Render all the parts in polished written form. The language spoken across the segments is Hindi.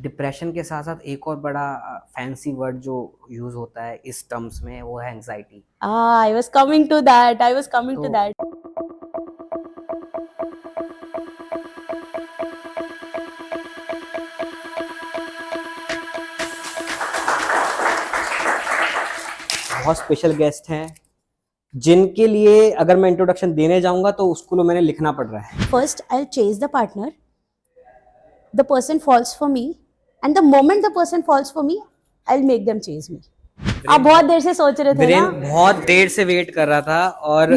डिप्रेशन के साथ साथ एक और बड़ा फैंसी वर्ड जो यूज होता है इस टर्म्स में वो है anxiety. I was coming to that. I was coming तो to that. बहुत स्पेशल गेस्ट हैं जिनके लिए अगर मैं इंट्रोडक्शन देने जाऊंगा तो उसको मैंने लिखना पड़ रहा है। First, I'll chase the partner. The person falls for me, and the moment the person falls for me, I'll make them chase me. आप बहुत देर से सोच रहे थे ब्रेन ना? बहुत देर से वेट कर रहा था और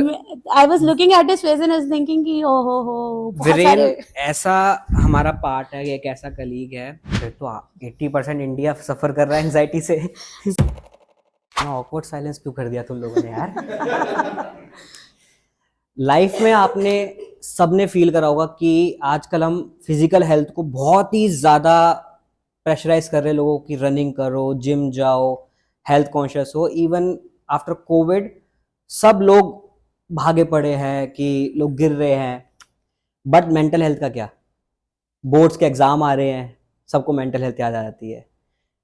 I was looking at his face and I was thinking कि हो बहुत ब्रेन सारे ऐसा हमारा पार्ट है, एक ऐसा कलीग है। फिर तो 80% इंडिया सफर कर रहा है एंजाइटी से। ऑकवर्ड साइलेंस क्यों कर दिया तुम लोगों ने यार? लाइफ में आपने सबने फील करा होगा कि आजकल हम फिजिकल हेल्थ को बहुत ही ज्यादा प्रेशराइज कर रहे हैं लोगों की, रनिंग करो, जिम जाओ, हेल्थ कॉन्शियस हो। इवन आफ्टर कोविड सब लोग भागे पड़े हैं कि लोग गिर रहे हैं। बट मेंटल हेल्थ का क्या? बोर्ड्स के एग्जाम आ रहे हैं, सबको मेंटल हेल्थ याद आ जाती है।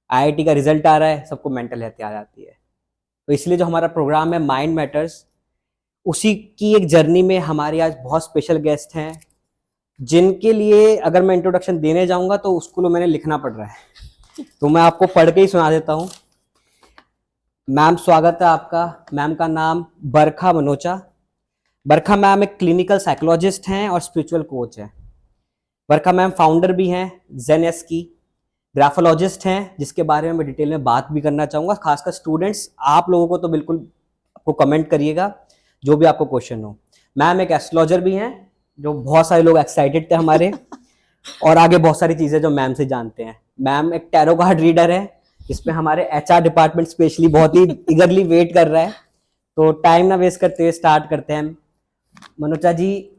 आईआईटी का रिजल्ट आ रहा है, सबको मेंटल हेल्थ याद आती है। तो इसलिए जो हमारा प्रोग्राम है माइंड मैटर्स, उसी की एक जर्नी में हमारे आज बहुत स्पेशल गेस्ट हैं जिनके लिए अगर मैं इंट्रोडक्शन देने जाऊंगा तो उसको मैंने लिखना पड़ रहा है। तो मैं आपको पढ़ के ही सुना देता हूँ। मैम, स्वागत है आपका। मैम का नाम बरखा मनोचा। बरखा मैम एक क्लिनिकल साइकोलॉजिस्ट हैं और स्पिरिचुअल कोच हैं। बरखा मैम फाउंडर भी हैं जेनएस की, ग्राफोलॉजिस्ट हैं जिसके बारे में मैं डिटेल में बात भी करना चाहूंगा। खासकर स्टूडेंट्स आप लोगों को तो बिल्कुल आपको कमेंट करिएगा जो भी आपको क्वेश्चन हो। मैम एक एस्ट्रोलॉजर भी हैं, जो बहुत सारे लोग एक्साइटेड थे हमारे, और आगे बहुत सारी चीजें जो मैम से जानते हैं। मैम एक टैरो कार्ड रीडर है, जिसमें हमारे एचआर डिपार्टमेंट स्पेशली बहुत ही इगरली वेट कर रहा है। तो टाइम ना वेस्ट करते हुए स्टार्ट करते हैं। मनोजा जी,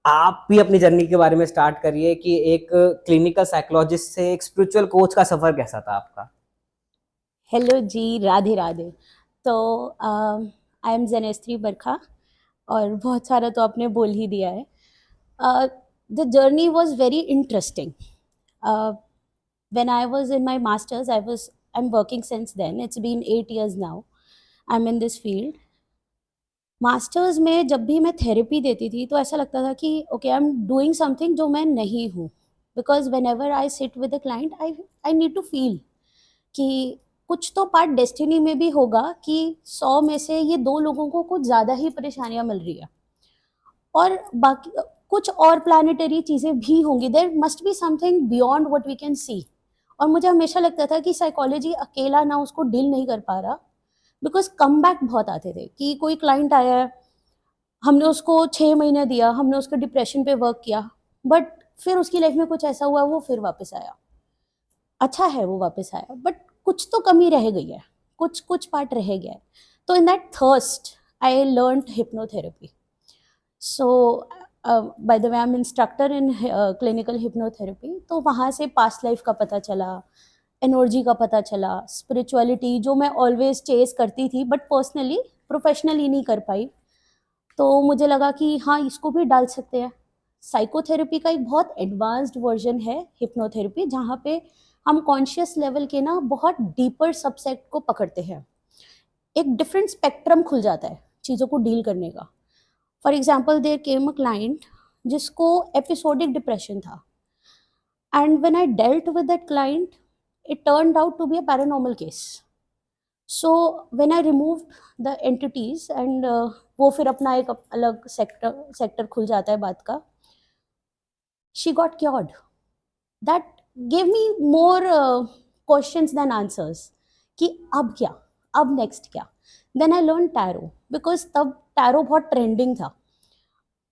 आप भी अपनी जर्नी के बारे में स्टार्ट करिए कि एक क्लिनिकल साइकोलॉजिस्ट से एक स्पिरिचुअल कोच का सफर कैसा था आपका? हेलो जी, राधे राधे। तो आई एम जेनेस्त्री बरखा और बहुत सारा तो आपने बोल ही दिया है। The journey was very interesting. when I was in my masters, I'm working since then. It's been 8 years now. I'm in this field. Masters में जब भी मैं थेरेपी देती थी तो ऐसा लगता था कि okay I am doing something जो मैं नहीं हूँ, because whenever I sit with a client I need to feel कि कुछ तो पार्ट डेस्टिनी में भी होगा कि 100 में से ये 2 लोगों को कुछ ज़्यादा ही परेशानियां मिल रही है और बाकी कुछ और प्लानिटरी चीज़ें भी होंगी। There must be something beyond what we can see. और मुझे हमेशा लगता था कि साइकोलॉजी अकेला ना उसको डील नहीं कर पा रहा, बिकॉज कम बैक बहुत आते थे कि कोई क्लाइंट आया है, हमने उसको 6 महीने दिया, हमने उसके डिप्रेशन पे वर्क किया, बट फिर उसकी लाइफ में कुछ ऐसा हुआ, वो फिर वापस आया। अच्छा है वो वापस आया, बट कुछ तो कमी रह गई है, कुछ कुछ पार्ट रह गया है। तो in that thirst I learn hypnotherapy. So by the way I am instructor in clinical hypnotherapy. तो वहाँ से पास्ट लाइफ का पता चला, एनर्जी का पता चला, स्पिरिचुअलिटी जो मैं ऑलवेज चेस करती थी बट पर्सनली प्रोफेशनली नहीं कर पाई, तो मुझे लगा कि हाँ इसको भी डाल सकते हैं। साइकोथेरेपी का एक बहुत एडवांस्ड वर्जन है हिप्नोथेरेपी, जहाँ पे हम कॉन्शियस लेवल के ना बहुत डीपर सबसेट को पकड़ते हैं। एक डिफरेंट स्पेक्ट्रम खुल जाता है चीज़ों को डील करने का। For example there came a client जिसको एपिसोडिक डिप्रेशन था, and when I dealt with that client it turned out to be a paranormal case. So when I removed the entities and वो फिर अपना एक अलग सेक्टर खुल जाता है बात का। She got cured. That gave me more questions than answers कि अब क्या, अब नेक्स्ट क्या। Then I learned tarot because तब tarot बहुत ट्रेंडिंग था,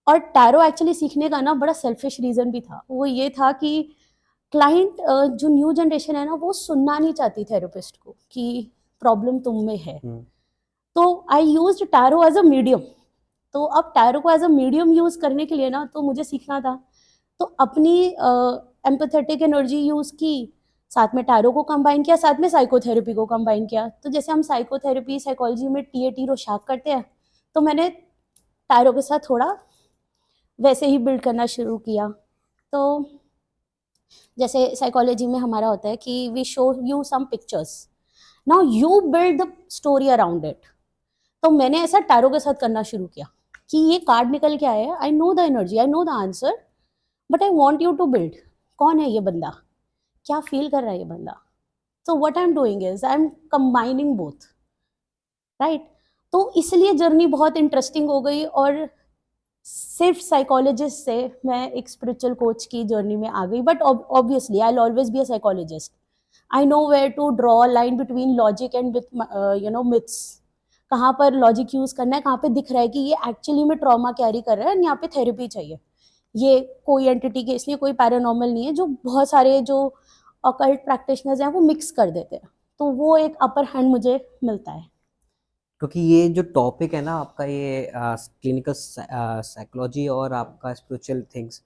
और टैरो एक्चुअली सीखने का ना बड़ा सेल्फिश रीज़न भी था। वो ये था कि क्लाइंट जो न्यू जनरेशन है ना, वो सुनना नहीं चाहती थेरेपिस्ट को कि प्रॉब्लम तुम में है। तो I used tarot as a medium. तो अब टैरो को एज अ मीडियम यूज करने के लिए ना तो मुझे सीखना था। तो अपनी एम्पैथेटिक एनर्जी यूज की, साथ में टैरो को कंबाइन किया, साथ में साइकोथेरेपी को कंबाइन किया। तो जैसे हम साइकोथेरेपी साइकोलॉजी में टीएटी रोशाक करते हैं, तो मैंने टैरो के साथ थोड़ा वैसे ही बिल्ड करना शुरू किया। तो जैसे साइकोलॉजी में हमारा होता है कि we show you some pictures, now you build the story around it. तो मैंने ऐसा टैरो के साथ करना शुरू किया कि ये कार्ड निकल के आया है, I know the energy, I know the answer, but I want you to build, कौन है ये बंदा, क्या फील कर रहा है ये बंदा। तो what I am doing is I am combining both, right. तो इसलिए जर्नी बहुत इंटरेस्टिंग हो गई, और सिर्फ साइकोलॉजिस्ट से मैं एक स्पिरिचुअल कोच की जर्नी में आ गई। But obviously I will always be a psychologist. I know where to draw line between logic and with myths, कहाँ पर लॉजिक यूज करना है, कहाँ पे दिख रहा है कि ये एक्चुअली में ट्रॉमा कैरी कर रहा है, यहाँ पे थेरेपी चाहिए। ये कोई एंटिटी के इसलिए कोई पैरानॉर्मल नहीं है, जो बहुत सारे जो ऑकल्ट प्रैक्टिशनर्स हैं वो मिक्स कर देते हैं, तो वो एक अपर हैंड मुझे मिलता है। क्योंकि ये जो टॉपिक है ना आपका, ये क्लिनिकल साइकोलॉजी और आपका स्पिरिचुअल थिंग्स,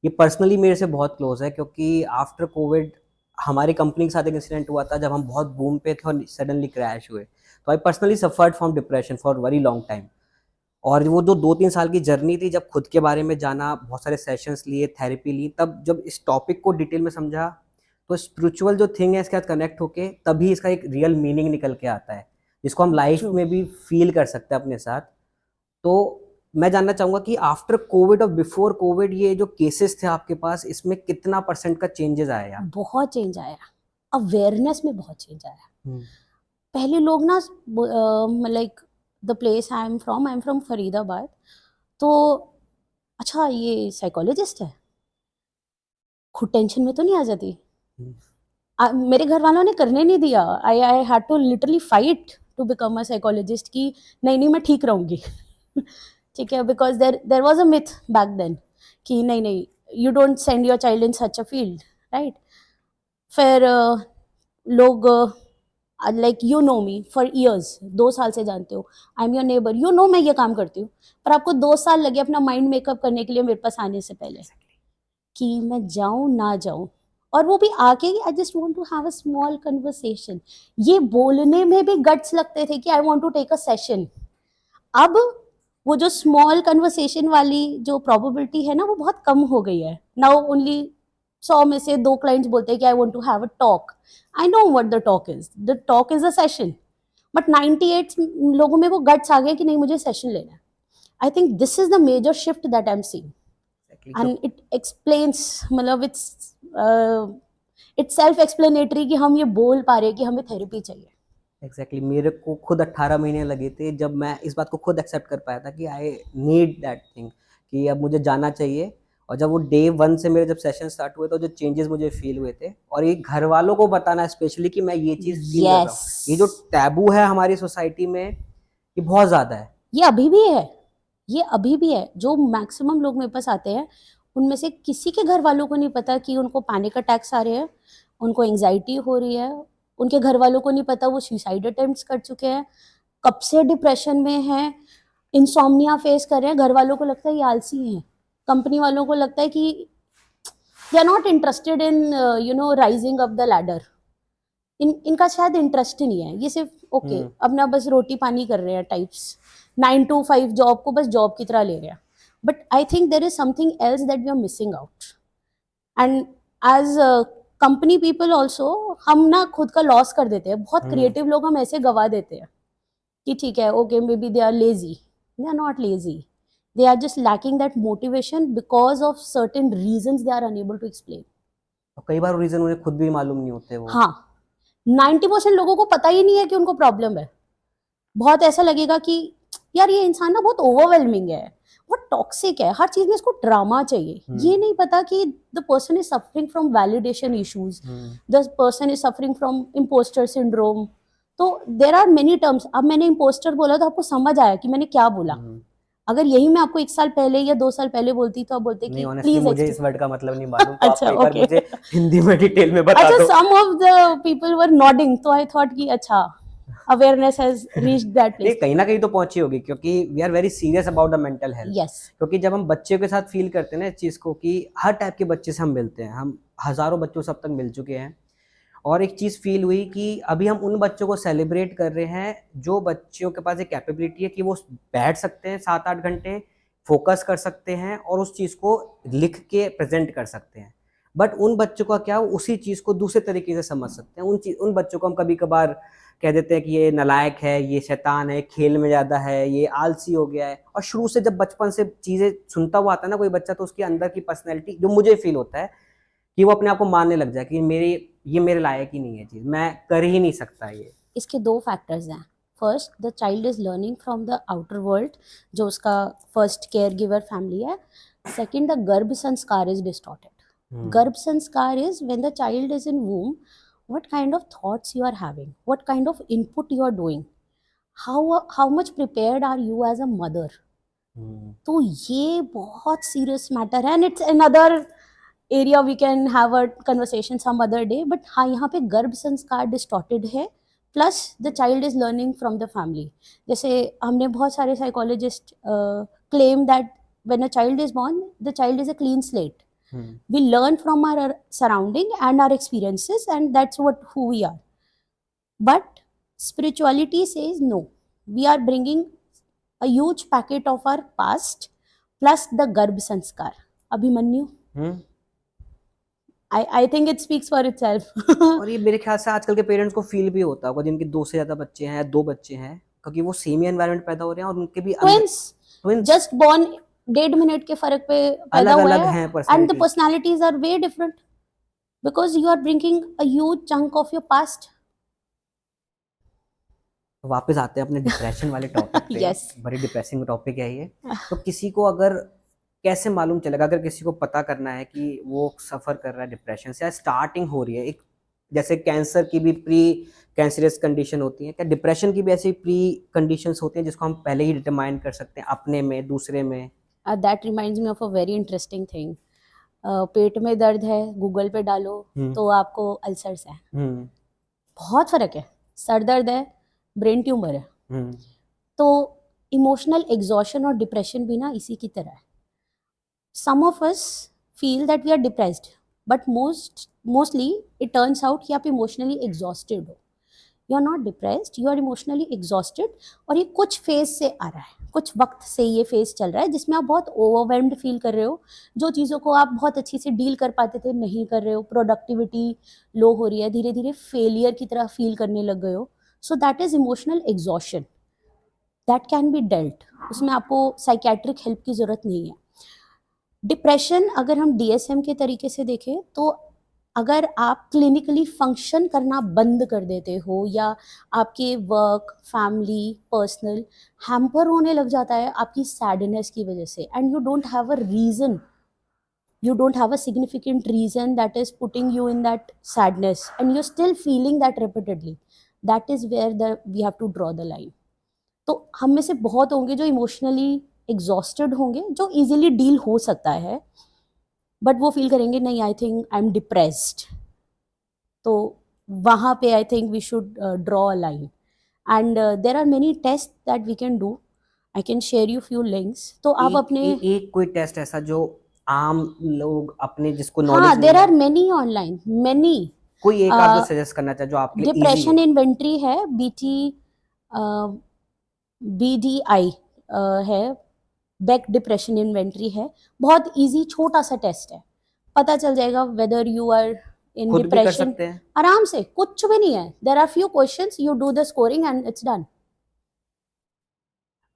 ये पर्सनली मेरे से बहुत क्लोज है। क्योंकि आफ्टर कोविड हमारी कंपनी के साथ एक इंसिडेंट हुआ था जब हम बहुत बूम पे थे और सडनली क्रैश हुए। तो I personally suffered from depression for very long time. और वो जो 2-3 साल की जर्नी थी, जब खुद के बारे में जाना, बहुत सारे सेशंस लिए, थेरेपी ली, तब जब इस टॉपिक को डिटेल में समझा, तो स्पिरिचुअल जो थिंग है इसके साथ कनेक्ट होके तभी इसका एक रियल मीनिंग निकल के आता है, जिसको हम लाइफ True. में भी फील कर सकते हैं अपने साथ। तो मैं जानना चाहूँगा कि आफ्टर कोविड और बिफोर कोविड ये जो केसेस थे आपके पास, इसमें कितना % का चेंजेस आया? बहुत चेंज आया, अवेयरनेस में बहुत चेंज आया। हम्म, पहले लोग ना, like the place I am from Faridabad, तो अच्छा ये साइकोलॉजिस्ट है, खुद टेंशन में तो नहीं आ जाती। हम्म, मेरे घर वालों ने करने नहीं दिया, I I had to literally fight to become a psychologist कि नहीं नहीं मैं ठीक रहूंगी। ठीक है, because there was a myth back then कि नहीं नहीं, you don't send your child in such a field, right. फिर लोग, like you know me for years, 2 साल से जानते हो, I am your neighbour, you know मैं ये काम करती हूँ, पर आपको 2 साल लगे अपना माइंड मेकअप करने के लिए मेरे पास आने से पहले कि मैं जाऊं ना जाऊं। और वो भी आके I just want to have a small conversation, ये बोलने में भी गट्स लगते थे कि I want to take a session. अब वो जो स्मॉल कन्वर्सेशन वाली जो प्रोबेबिलिटी है ना, वो बहुत कम हो गई है। नाउ ओनली 100 में से 2 क्लाइंट्स बोलते हैं कि I want to have a talk. I know what the talk is a session, but 98 लोगों में वो गट्स आ गए कि नहीं मुझे सेशन लेना है। I think this is the major shift that I am seeing, exactly. And it explains, मतलब इट्स सेल्फ एक्सप्लेनेटरी कि हम ये बोल पा रहे हैं कि हमें थेरेपी चाहिए। एग्जैक्टली मेरे को खुद 18 महीने लगे थे जब मैं इस बात को खुद एक्सेप्ट कर पाया था कि आई नीड दैट थिंग, कि अब मुझे जाना चाहिए। और जब वो डे 1 से मेरे जब सेशन स्टार्ट हुए तो जो चेंजेस मुझे फील हुए थे, और ये घर वालों को बताना स्पेशली कि मैं ये चीज़ फील कर रहा हूँ, ये जो टैबू है हमारी सोसाइटी में, ये बहुत ज़्यादा है। ये अभी भी है, ये अभी भी है। जो मैक्सिमम लोग मेरे पास आते हैं उनमें से किसी के घर वालों को नहीं पता कि उनको पैनिक अटैक्स आ रहे हैं, उनको एंजाइटी हो रही है, उनके घर वालों को नहीं पता वो सुसाइड अटेम्प्ट्स कर चुके हैं, कब से डिप्रेशन में हैं, इंसोम्निया फेस कर रहे हैं। घर वालों को लगता है ये आलसी हैं, कंपनी वालों को लगता है कि they are not interested in rising up the ladder. इनका शायद इंटरेस्ट ही नहीं है, ये सिर्फ ओके अपना बस रोटी पानी कर रहे हैं टाइप्स, 9 to 5 जॉब को बस जॉब की तरह ले रहे हैं। But I think there is something else that we are missing out, and as company people also हम ना खुद का लॉस कर देते हैं। बहुत क्रिएटिव लोग हम ऐसे गवा देते हैं कि ठीक है okay maybe they are lazy, they are not lazy, they are just lacking that motivation because of certain reasons they are unable to explain. और कई बार रीज़न उन्हें खुद भी मालूम नहीं होते वो। हाँ, 90% लोगों को पता ही नहीं है कि उनको प्रॉब्लम है। बहुत ऐसा लगेगा कि यार ये इंसान ना बहुत ओवरवेलमिंग है, बहुत टॉक्सिक है, हर चीज में इसको ड्रामा चाहिए। ये नहीं पता कि the person is suffering from validation issues, the person is suffering from impostor syndrome. तो देर आर मेनी टर्म्स। अब मैंने इम्पोस्टर बोला तो आपको समझ आया कि मैंने क्या बोला। अगर यही मैं आपको 1 साल पहले या 2 साल पहले बोलती तो आप बोलते कि प्लीज मुझे इस वर्ड का मतलब नहीं मालूम, तो अच्छा, आप एक बार okay. मुझे हिंदी में डिटेल में बता अच्छा, दो। Some of the people were nodding, तो आई थॉट कि अच्छा awareness has reached that place. कहीं ना कहीं तो पहुंची होगी, क्योंकि we are very serious about the mental health. Yes, क्योंकि जब हम बच्चों के साथ फील करते हैं ना इस चीज़ को, कि हर टाइप के बच्चे से हम मिलते हैं, हम हज़ारों बच्चों से अब तक मिल चुके हैं, और एक चीज़ फील हुई कि अभी हम उन बच्चों को सेलिब्रेट कर रहे हैं जो बच्चों के पास एक कैपेबिलिटी है कि वो बैठ सकते हैं 7-8 घंटे, फोकस कर सकते हैं और उस चीज़ को लिख के प्रेजेंट कर सकते हैं। बट उन बच्चों का क्या, उसी चीज को दूसरे तरीके से समझ सकते हैं। उन बच्चों को हम कभी कभार कह देते हैं कि ये नालायक है, ये शैतान है, खेल में ज्यादा है, ये आलसी हो गया है। और शुरू से जब बचपन से चीजें सुनता हुआ आता है ना कोई बच्चा, तो उसके अंदर की पर्सनैलिटी, जो मुझे फील होता है कि वो अपने आप को मानने लग जाए कि ये मेरे लायक ही नहीं है चीज, मैं कर ही नहीं सकता ये। इसके दो फैक्टर्स हैं। First, the child is learning from the outer world, जो उसका फर्स्ट केयर गिवर फैमिली है। सेकंड, द गर्भ संस्कार इज डिस्टॉर्टेड। गर्भ संस्कार is when the child is in womb, what kind of thoughts you are having, what kind of input you are doing, how much prepared are you as a mother. तो ये बहुत सीरियस मैटर है, and it's another area we can have a conversation some other day. But हाँ, यहाँ पे गर्भ संस्कार डिस्टॉर्टेड है, plus the child is learning from the family. जैसे हमने बहुत सारे psychologist claim that when a child is born, the child is a clean slate. We learn from our surrounding and our experiences, and that's what who we are. But spirituality says no, we are bringing a huge packet of our past plus the garbh sanskar. Abhimanyu, I think it speaks for itself. और ये मेरे ख्याल से आजकल के पेरेंट्स को फील भी होता होगा, जिनके 2 से ज्यादा बच्चे हैं या 2 बच्चे हैं, क्योंकि वो सेम ही एनवायरनमेंट पैदा हो रहे हैं और उनके भी twins just born 1.5 मिनट के फर्क पे पैदा हुए अलग-अलग हैं, हैं and the personality. personalities are way different because you are bringing a huge chunk of your past. वापस आते हैं अपने डिप्रेशन वाले टॉपिक पे। Yes. बड़ी डिप्रेसिंग टॉपिक है ये। तो किसी को अगर कैसे मालूम चलेगा, अगर किसी को पता करना है कि वो सफर कर रहा है डिप्रेशन से, या स्टार्टिंग हो रही है, एक जैसे कैंसर की भी प्री कैंसरस कंडीशन होती है, क्या डिप्रेशन की भी ऐसी प्री कंडीशंस होती हैं जिसको हम पहले ही डिटरमाइन कर सकते हैं अपने में, दूसरे में? That reminds me of a very interesting thing. पेट में दर्द है, गूगल पे डालो तो आपको अल्सर्स है। बहुत फर्क है। सर दर्द है, ब्रेन ट्यूमर है। तो इमोशनल एग्जॉशन और डिप्रेशन भी ना इसी की तरह है। Some of us feel that we are depressed, but mostly it turns out कि आप इमोशनली एग्जॉस्टेड हो। You are not depressed, you are emotionally exhausted, और ये कुछ फेज से आ रहा है, कुछ वक्त से ये फेज चल रहा है जिसमें आप बहुत ओवरवेल्म्ड फील कर रहे हो। जो चीज़ों को आप बहुत अच्छी से डील कर पाते थे नहीं कर रहे हो, प्रोडक्टिविटी लो हो रही है, धीरे धीरे फेलियर की तरह फील करने लग गए हो। So that is emotional exhaustion, that can be dealt. उसमें आपको साइकेट्रिक हेल्प की ज़रूरत नहीं है। डिप्रेशन अगर हम DSM के तरीके से देखें तो अगर आप क्लिनिकली फंक्शन करना बंद कर देते हो, या आपके वर्क, फैमिली, पर्सनल हैम्पर होने लग जाता है आपकी सैडनेस की वजह से, and you don't have a reason, you don't have a significant reason that is putting you in that sadness, and you're still feeling that repeatedly, that is where we have to draw the line. तो हम में से बहुत होंगे जो इमोशनली एग्जॉस्टेड होंगे, जो इजीली डील हो सकता है, बट वो फील करेंगे नहीं, I think I am depressed. तो वहाँ पे I think we should draw a line, and there are many test that we can do. I can share you few links. तो आप अपने एक कोई टेस्ट ऐसा जो आम लोग अपने, जिसको हाँ, knowledge there are many online, many. कोई एक आप जो सजेस्ट करना चाहे जो आपके लिए डिप्रेशन इन्वेंट्री है, BDI है, बेक डिप्रेशन इन्वेंट्री है। बहुत इजी छोटा सा टेस्ट है, पता चल जाएगा वेदर यू आर इन खुद भी कर डिप्रेशन। सकते हैं। आराम से, कुछ भी नहीं है। There are few questions, you do the scoring and it's done.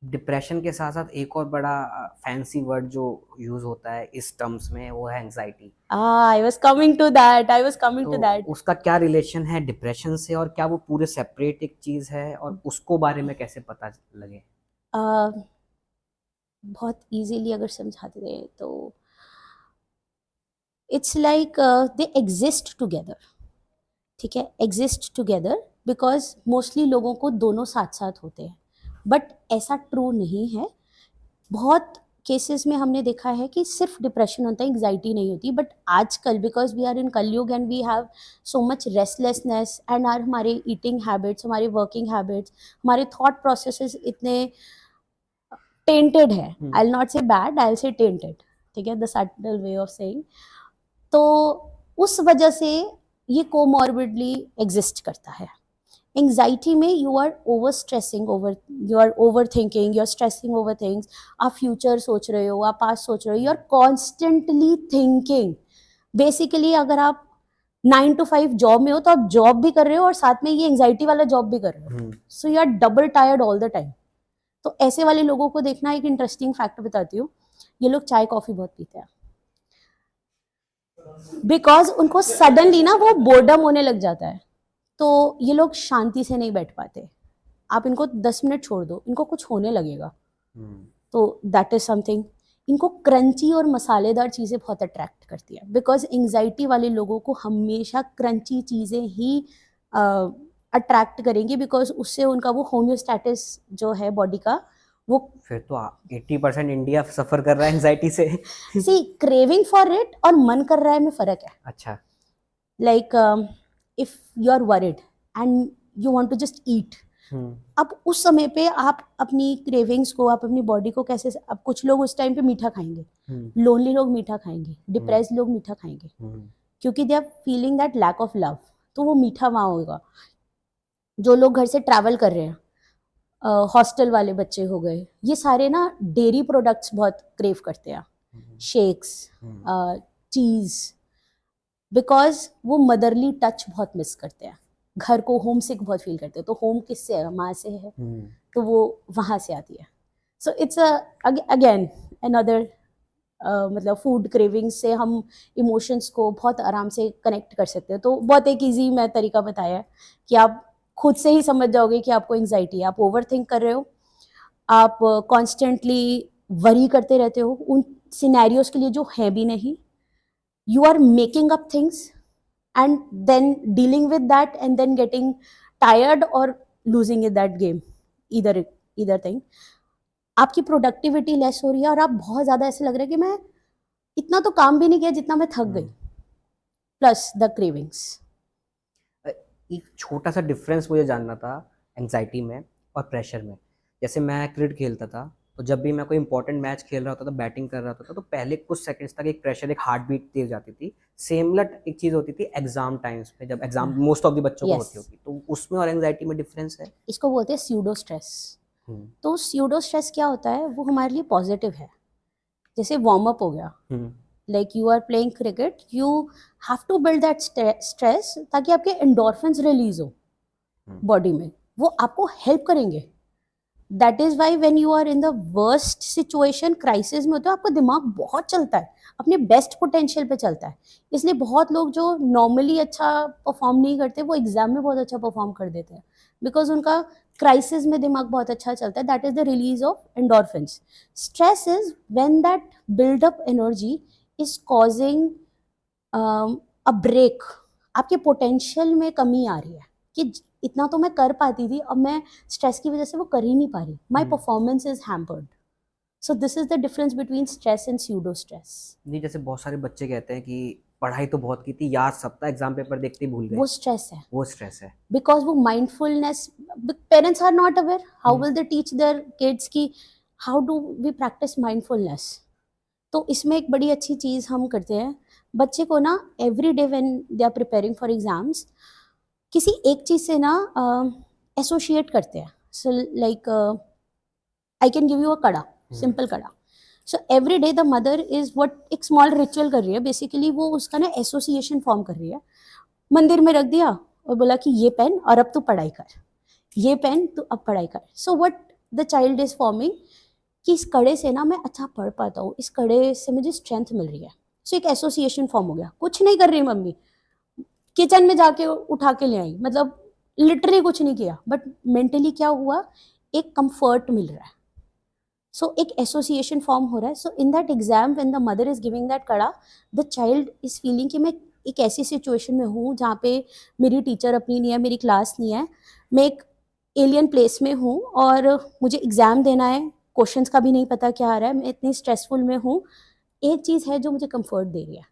Depression के साथ साथ एक और बड़ा फैंसी वर्ड जो यूज होता है इस टर्म्स में, वो है anxiety. I was coming to that. उसका क्या रिलेशन है डिप्रेशन से, और क्या वो पूरे सेपरेट एक चीज है, और उसको बारे में कैसे पता लगे? बहुत इजीली अगर समझाते थे तो it's like they exist together. ठीक है, एग्जिस्ट टुगेदर बिकॉज मोस्टली लोगों को दोनों साथ साथ होते हैं, बट ऐसा ट्रू नहीं है। बहुत केसेस में हमने देखा है कि सिर्फ डिप्रेशन होता है, एंग्जाइटी नहीं होती। बट आजकल because we are in Kalyug and we have so much restlessness, and हमारे ईटिंग हैबिट्स, हमारे वर्किंग हैबिट्स, हमारे थॉट प्रोसेसेस इतने टेंटेड है। I will not say bad, I will say tainted. ठीक है, the subtle way of saying. तो उस वजह से ये कोमॉर्बिडली एग्जिस्ट करता है। एंग्जाइटी में you are over stressing, you are over thinking, you are stressing over things. आप फ्यूचर सोच रहे हो, आप पास्ट सोच रहे हो, you are constantly thinking. Basically अगर आप 9 to 5 जॉब में हो तो आप जॉब भी कर रहे हो और साथ में ये एंजाइटी वाला जॉब भी कर रहे हो, so you are double tired all the time. तो ऐसे वाले लोगों को देखना, एक इंटरेस्टिंग फैक्ट बताती हूँ, ये लोग चाय कॉफी बहुत पीते हैं बिकॉज उनको सडनली ना वो बोर्डम होने लग जाता है, तो ये लोग शांति से नहीं बैठ पाते। आप इनको 10 मिनट छोड़ दो, इनको कुछ होने लगेगा। तो दैट इज समथिंग। इनको क्रंची और मसालेदार चीज़ें बहुत अट्रैक्ट करती है, बिकॉज एंजाइटी वाले लोगों को हमेशा क्रंची चीज़ें ही अट्रैक्ट करेंगे, बिकॉज उससे उनका वो होम्योस्टैटिस जो है बॉडी का वो फिर तो 80% इंडिया सफर कर रहा है एंजाइटी से। सी क्रेविंग फॉर इट और मन कर रहा है में फ़र्क है। अच्छा। Like if you are worried and you want to just eat, अब उस समय पे आप अपनी क्रेविंग्स को, आप अपनी बॉडी को कैसे, अब कुछ लोग उस टाइम पे मीठा खाएंगे, लोनली लोग मीठा खाएंगे, डिप्रेस लोग मीठा खाएंगे, क्योंकि they are feeling that lack of love, तो वो मीठा वहाँ होगा। जो लोग घर से ट्रैवल कर रहे हैं, हॉस्टल वाले बच्चे हो गए, ये सारे ना डेयरी प्रोडक्ट्स बहुत क्रेव करते हैं, शेक्स, चीज़, बिकॉज वो मदरली टच बहुत मिस करते हैं, घर को होम सिक बहुत फील करते हैं। तो होम किससे है? माँ से है, तो वो वहाँ से आती है। सो इट्स अगेन अनदर मतलब फूड क्रेविंग से हम इमोशंस को बहुत आराम से कनेक्ट कर सकते हैं। तो बहुत एक ईजी मैं तरीका बताया है कि आप खुद से ही समझ जाओगे कि आपको एंजाइटी है, आप ओवर थिंक कर रहे हो, आप कॉन्स्टेंटली वरी करते रहते हो उन सिनेरियोज के लिए जो है भी नहीं, you are making up things and then dealing with that and then getting tired or losing in that game, either thing। आपकी प्रोडक्टिविटी लेस हो रही है और आप बहुत ज़्यादा ऐसे लग रहा है कि मैं इतना तो काम भी नहीं किया जितना मैं थक गई, प्लस द क्रेविंग्स। एक छोटा सा डिफरेंस मुझे जानना था एंजाइटी में और प्रेशर में। जैसे मैं क्रिकेट खेलता था, तो जब भी मैं कोई इंपॉर्टेंट मैच खेल रहा होता था, बैटिंग कर रहा होता था, तो पहले कुछ सेकंड्स तक एक प्रेशर, एक हार्ट बीट तेज जाती थी। सेमलट एक चीज़ होती थी एग्जाम टाइम्स पे, जब एग्जाम मोस्ट ऑफ द बच्चों को Yes. होती होगी, तो उसमें और एंजाइटी में डिफरेंस है। इसको बोलते हैं स्यूडो स्ट्रेस। तो स्यूडो स्ट्रेस क्या होता है? वो हमारे लिए पॉजिटिव है। जैसे वार्म अप हो गया, like you are playing cricket, you have to build that stress ताकि आपके एंडोर्फिन्स रिलीज हो बॉडी में, वो आपको हेल्प करेंगे। That is why when you are in the worst situation, crisis में होते हो, आपका दिमाग बहुत चलता है, अपने बेस्ट पोटेंशियल पे चलता है। इसलिए बहुत लोग जो नॉर्मली अच्छा परफॉर्म नहीं करते, वो एग्जाम में बहुत अच्छा परफॉर्म कर देते हैं, बिकॉज उनका क्राइसिस में दिमाग बहुत अच्छा चलता है। That is the release of endorphins. Stress is when that buildup energy is causing a break, आपके पोटेंशियल में कमी आ रही है कि इतना तो मैं कर पाती थी, अब मैं स्ट्रेस की वजह से वो कर ही नहीं पा रही, my performance is hampered. So this is the difference between stress and pseudo stress. नहीं, जैसे बहुत सारे बच्चे कहते हैं कि पढ़ाई तो बहुत की थी, याद सब था, एग्जाम पेपर देखते ही भूल गए, वो स्ट्रेस है, वो स्ट्रेस है। बिकॉज वो mindfulness, parents are not aware, how will they teach their kids की how do we practise mindfulness. तो इसमें एक बड़ी अच्छी चीज़ हम करते हैं, बच्चे को ना every day when they are preparing for exams, किसी एक चीज़ से ना एसोशिएट करते हैं। So like I can give you a कड़ा, सिंपल कड़ा। So every day the mother is what, एक स्मॉल रिचुअल कर रही है बेसिकली, वो उसका ना एसोसिएशन फॉर्म कर रही है। मंदिर में रख दिया और बोला कि ये पेन और अब तू पढ़ाई कर, ये पेन तू अब पढ़ाई कर। So what the child is forming कि इस कड़े से ना मैं अच्छा पढ़ पाता हूँ, इस कड़े से मुझे स्ट्रेंथ मिल रही है। सो एक एसोसिएशन फॉर्म हो गया। कुछ नहीं कर रही मम्मी, किचन में जाके उठा के ले आई, मतलब लिटरली कुछ नहीं किया, बट मेंटली क्या हुआ, एक कंफर्ट मिल रहा है। सो एक एसोसिएशन फॉर्म हो रहा है। So in that exam when the mother is giving that कड़ा, द चाइल्ड इज फीलिंग कि मैं एक ऐसी सिचुएशन में हूँ जहाँ पे मेरी टीचर अपनी नहीं है, मेरी क्लास नहीं है, मैं एक एलियन प्लेस में हूँ और मुझे एग्जाम देना है, क्वेश्चंस का भी नहीं पता क्या आ रहा है, मैं इतनी स्ट्रेसफुल में हूँ, एक चीज़ है जो मुझे कंफर्ट दे रही है,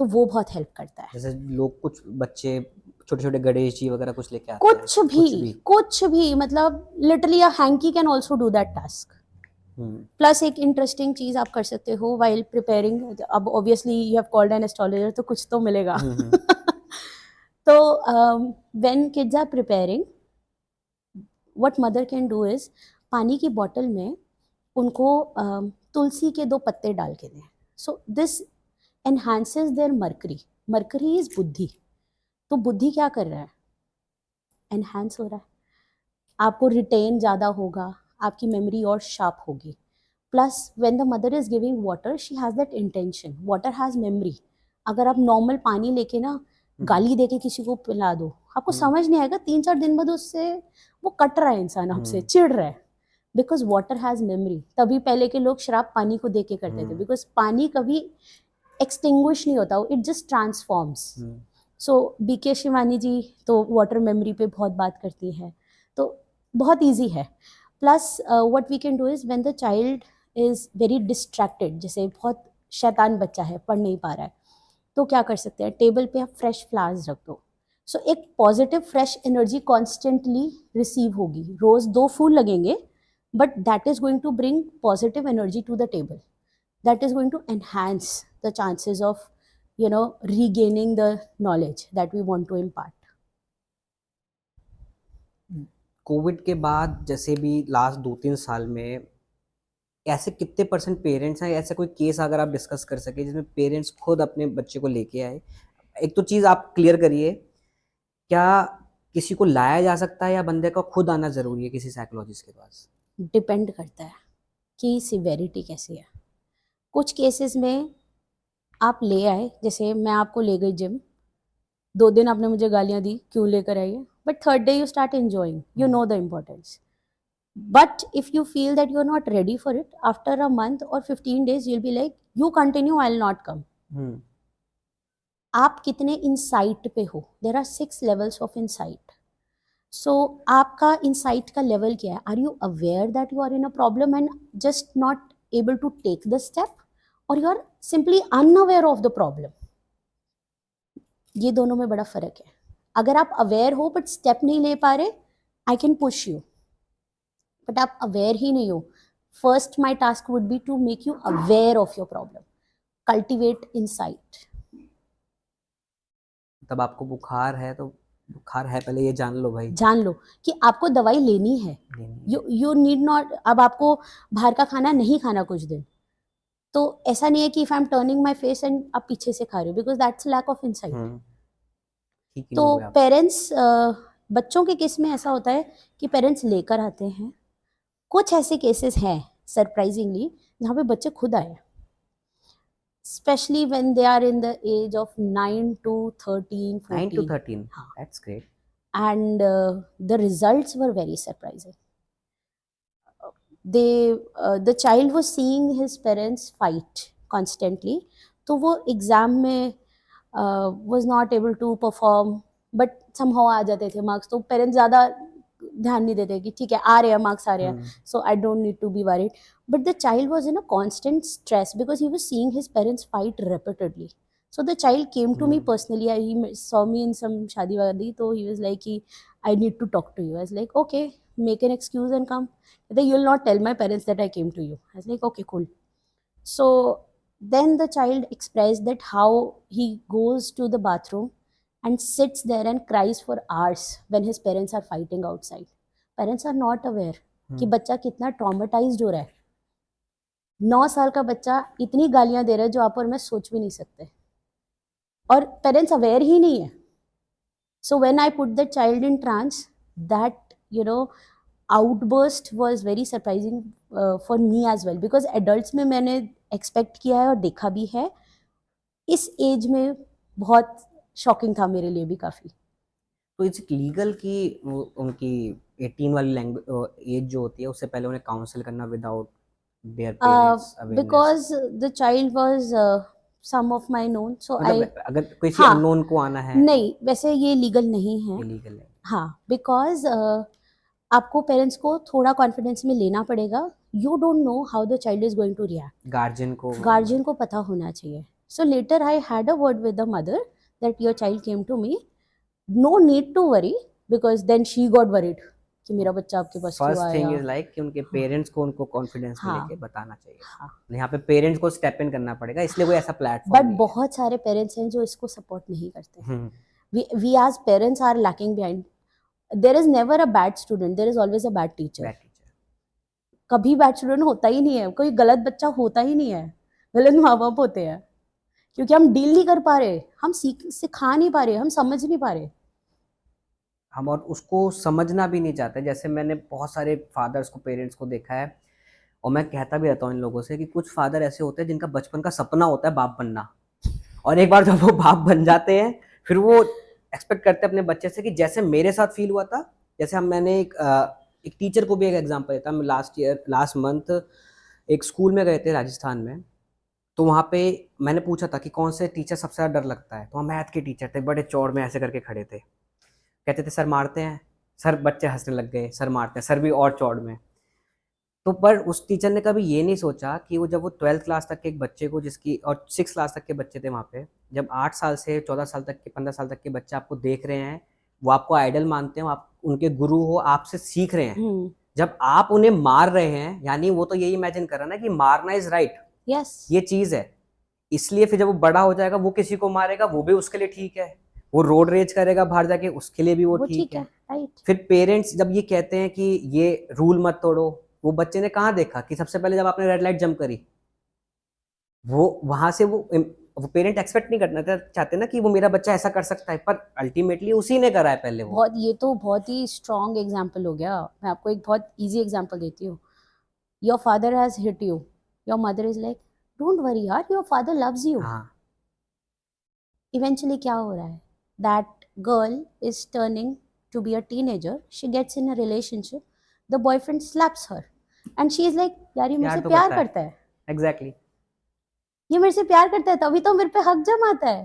तो वो बहुत हेल्प करता है। जैसे लोग, कुछ बच्चे छोटे छोटे गणेश जी वगैरह कुछ लेके आते हैं, कुछ भी मतलब लिटरली अ हैंकी can also do that task. Plus एक इंटरेस्टिंग चीज आप कर सकते हो वाइल प्रिपेयरिंग, अब obviously you have called an astrologer, तो कुछ तो मिलेगा। तो when kids are preparing, what mother can do is, पानी की बॉटल में उनको तुलसी के 2 पत्ते डाल के दें। So this enhances their mercury. Mercury is बुद्धि. तो बुद्धि क्या कर रहा है? Enhance हो रहा है. आपको रिटेन ज़्यादा होगा, आपकी मेमोरी और शार्प होगी. Plus when the mother is giving water, she has that intention. Water has memory. अगर आप नॉर्मल पानी लेके ना गाली देके किसी को पिला दो, आपको समझ नहीं आएगा. 3-4 दिन बाद उससे वो कट रहा है, इंसान आपसे चिढ़ रहा है, बिकॉज वाटर हैज़ मेमोरी. तभी पहले के लोग शराब पानी को दे के करते थे, बिकॉज पानी कभी एक्सटिंग्विश नहीं होता, it just transforms. So BK Shivani ji तो वाटर मेमोरी पे बहुत बात करती हैं, तो बहुत ईजी है. Plus what we can do is when the child is very distracted, जैसे बहुत शैतान बच्चा है, पढ़ नहीं पा रहा है, तो क्या कर सकते हैं? टेबल पे आप फ्रेश फ्लावर्स रख दो. सो एक positive fresh energy constantly receive होगी. रोज़ 2 फूल लगेंगे, but that is going to bring positive energy to the table. That is going to enhance the chances of, regaining the knowledge that we want to impart. Covid के बाद जैसे भी लास्ट 2-3 साल में ऐसे कितने % पेरेंट्स हैं, ऐसा कोई केस अगर आप डिस्कस कर सके जिसमें पेरेंट्स खुद अपने बच्चे को लेके आए? एक तो चीज़ आप क्लियर करिए, क्या किसी को लाया जा सकता है या बंदे को खुद आना ज़रूरी है किसी साइकोलॉजिस्ट के पास? डिपेंड करता है कि सिवेरिटी कैसी है. कुछ केसेस में आप ले आए, जैसे मैं आपको ले गई जिम, 2 दिन आपने मुझे गालियाँ दी, क्यों लेकर आई है, but 3rd day you start enjoying, you know the importance. But if you feel that you're not ready for it, after a month or 15 days, you'll be like, you continue, I'll not come. आप कितने इंसाइट पे हो? There are 6 levels of insight. So आपका इंसाइट का लेवल क्या है? Are you aware that you are in a problem and just not able to take the step, or you are simply unaware of the problem? ये दोनों में बड़ा फर्क है. अगर आप अवेयर हो बट स्टेप नहीं ले पा रहे, I can push you. But आप अवेयर ही नहीं हो. First my task would be to make you aware of your problem. Cultivate insight. तब आपको बुखार है तो बुखार है, पहले ये जान लो भाई, जान लो कि आपको दवाई लेनी है. You need not. अब आपको बाहर का खाना नहीं खाना कुछ दिन, तो ऐसा नहीं है कि if I am turning my face and आप पीछे से खा रहे हो, because that's lack of insight. तो पेरेंट्स, बच्चों के केस में ऐसा होता है कि पेरेंट्स लेकर आते हैं. कुछ ऐसे केसेस हैं सरप्राइजिंगली जहाँ पे बच्चे खुद आए, specially when they are in the age of 9 to 13, 14. 9 to 13. That's great. And the results were very surprising. The child was seeing his parents fight constantly. तो वो एग्जाम में was not able to perform, but somehow आ जाते थे मार्क्स. तो पेरेंट्स ज़्यादा ध्यान नहीं देते कि ठीक है आ रहे हैं मार्क्स, आ रहे हैं, so I don't need to be worried. But the child was in a constant stress because he was seeing his parents fight repeatedly. So the child came to me personally. He saw me in some shadi wadi, so he was like, I need to talk to you. I was like, okay, make an excuse and come. You'll not tell my parents that I came to you. I was like, okay, cool. So then the child expressed that how he goes to the bathroom and sits there and cries for hours when his parents are fighting outside. Parents are not aware कि बच्चा कितना traumatized हो रहा है. 9 साल का बच्चा इतनी गालियां दे रहा है जो आप और मैं सोच भी नहीं सकते, और पेरेंट्स अवेयर ही नहीं है. So when I put the child in trance, that outburst was very surprising for me as well, because adults में मैंने expect किया है और देखा भी है. इस एज में बहुत शॉकिंग था मेरे लिए भी काफ़ी. तो इट्स लीगल कि उनकी 18 वाली लैंग्वेज एज जो होती है उससे पहले उन्हें काउंसिल करना without their parents awareness? Because the child was some of my known, so I, अगर किसी अननोन को आना है नहीं, वैसे ये लीगल नहीं है. इलीगल है. हाँ, बिकॉज आपको पेरेंट्स को थोड़ा कॉन्फिडेंस में लेना पड़ेगा. You don't know how the child is going to react. Guardian को पता होना चाहिए. So later I had a word with the mother that your child came to me. No need to worry, because then she got worried कि मेरा बच्चा आपके पास क्यों आया. फर्स्ट थिंग इज लाइक कि उनके पेरेंट्स को उनको कॉन्फिडेंस में लेके बताना चाहिए. यहाँ पे पेरेंट्स को स्टेप इन करना पड़ेगा, इसलिए कोई ऐसा प्लेटफॉर्म. बट बहुत सारे पेरेंट्स हैं जो इसको सपोर्ट नहीं करते. we as parents are lacking behind. There is never a bad student, there is always a bad teacher. कभी बैड स्टूडेंट होता ही नहीं है, कोई गलत बच्चा होता ही नहीं है, गलत माँ बाप होते हैं. क्योंकि हम डील नहीं कर पा रहे, हम सिखा नहीं पा रहे, हम समझ नहीं पा रहे। हम और उसको समझना भी नहीं चाहते। जैसे मैंने बहुत सारे फादर्स को, पेरेंट्स को देखा है, और मैं कहता भी रहता हूँ इन लोगों से कि कुछ फादर ऐसे होते हैं जिनका बचपन का सपना होता है बाप बनना, और एक बार जब वो बाप बन जाते हैं फिर वो एक्सपेक्ट करते हैं अपने बच्चे से कि जैसे मेरे साथ फील हुआ था। जैसे हम मैंने एक टीचर को भी एक एग्जांपल देता हूँ। लास्ट मंथ एक स्कूल में गए थे राजस्थान में, तो वहाँ पे मैंने पूछा था कि कौन से टीचर सबसे ज़्यादा डर लगता है। तो वहाँ मैथ के टीचर थे, बड़े चौड़ में ऐसे करके खड़े थे, कहते थे सर मारते हैं। सर, बच्चे हंसने लग गए, सर मारते हैं। सर भी और चौड़ में। तो पर उस टीचर ने कभी ये नहीं सोचा कि वो जब वो 12th क्लास तक के एक बच्चे को, जिसकी, और 6 क्लास तक के बच्चे थे वहाँ पे, जब 8 साल से 14 साल तक के, 15 साल तक के बच्चे आपको देख रहे हैं, वो आपको आइडल मानते हैं, आप उनके गुरु हो, आपसे सीख रहे हैं, जब आप उन्हें मार रहे हैं, यानी वो तो यही इमेजिन कर रहा है ना कि मारना इज राइट, यस, ये चीज है। इसलिए फिर जब वो बड़ा हो जाएगा, वो किसी को मारेगा, वो भी उसके लिए ठीक है। वो रोड रेज करेगा बाहर जाके, उसके लिए भी वो ठीक है। राइट। फिर पेरेंट्स जब ये कहते हैं कि ये रूल मत तोड़ो, वो बच्चे ने कहाँ देखा कि सबसे पहले जब आपने रेड लाइट जंप करी, वो वहां से वो पेरेंट एक्सपेक्ट नहीं करना चाहते ना कि वो मेरा बच्चा ऐसा कर सकता है, पर अल्टीमेटली उसी ने करा है पहले वो। बहुत, ये तो बहुत ही स्ट्रॉन्ग एग्जाम्पल हो गया। मैं आपको एक बहुत इजी एग्जाम्पल देती हूँ। Your father has hit you, your mother is like don't worry यार, योर फादर लव्स यू। हाँ, इवेंचुअली क्या हो रहा है, that girl is turning to be a teenager, she gets in a relationship, the boyfriend slaps her and she is like यार ये मुझसे तो प्यार करता है। करता है, एग्जैक्टली। ये मेरे से प्यार करता है तभी तो मेरे पे हक जमाता है।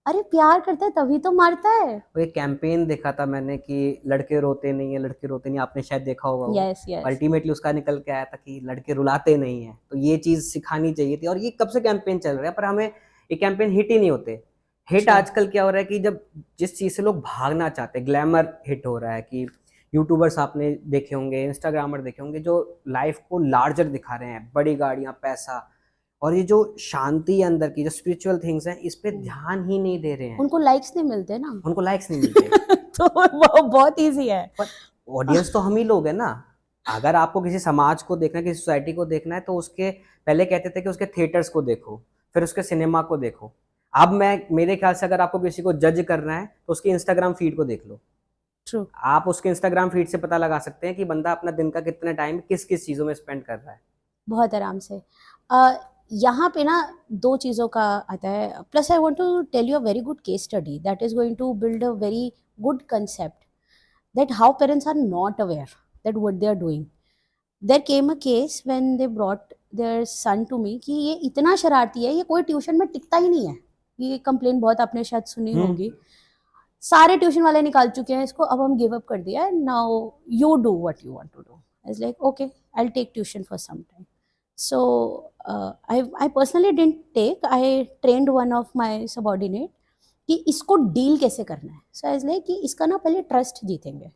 अरे प्यार करता है तभी तो मारता है। वो एक कैंपेन देखा था मैंने कि लड़के रोते नहीं है, लड़के रोते नहीं, आपने शायद देखा होगा वो। यस यस, अल्टीमेटली उसका निकल के आया था कि लड़के रुलाते नहीं है। तो ये चीज सिखानी चाहिए थी, और ये कब से कैंपेन चल रहा है, पर हमें ये कैंपेन हिट ही नहीं होते। Hit True. आजकल क्या हो रहा है कि जब जिस चीज से लोग भागना चाहते हैं, ग्लैमर हिट हो रहा है कि यूट्यूबर्स आपने देखे होंगे, इंस्टाग्रामर देखे होंगे, जो लाइफ को लार्जर दिखा रहे हैं, बड़ी गाड़ियां, पैसा, और ये जो शांति है अंदर की, जो स्पिरिचुअल थिंग्स हैं, इस पे ध्यान ही नहीं दे रहे हैं। उनको लाइक्स नहीं मिलते ना, उनको लाइक्स नहीं मिलते। तो वो बहुत इजी है। पर ऑडियंस तो हम ही लोग हैं ना। अगर आपको किसी समाज को देखना है, किसी सोसाइटी को देखना है, तो उसके पहले कहते थे कि उसके थिएटर्स को देखो, फिर उसके सिनेमा को देखो। अब मेरे ख्याल से अगर आपको किसी को जज करना है तो उसकी इंस्टाग्राम फीड को देख लो। ट्रू, आप उसके इंस्टाग्राम फीड से पता लगा सकते हैं कि बंदा अपना दिन का कितना टाइम किस किस चीजों में स्पेंड कर रहा है। बहुत आराम से। यहाँ पे ना दो चीज़ों का आता है। Plus I want to tell you a very good case study that is going to build a very good concept that how parents are not aware that what they are doing. There came a case when they brought their son to me कि ये इतना शरारती है, ये कोई ट्यूशन में टिकता ही नहीं है। ये कंप्लेन बहुत आपने शायद सुनी होगी। सारे ट्यूशन वाले निकाल चुके हैं इसको, अब हम गिव अप कर दिया है, now you do what you want to do. I was like okay, I will take tuition for some time. So I personally didn't take, I trained one of my subordinate कि इसको डील कैसे करना है। सो एज लाइक कि इसका ना पहले ट्रस्ट जीतेंगे।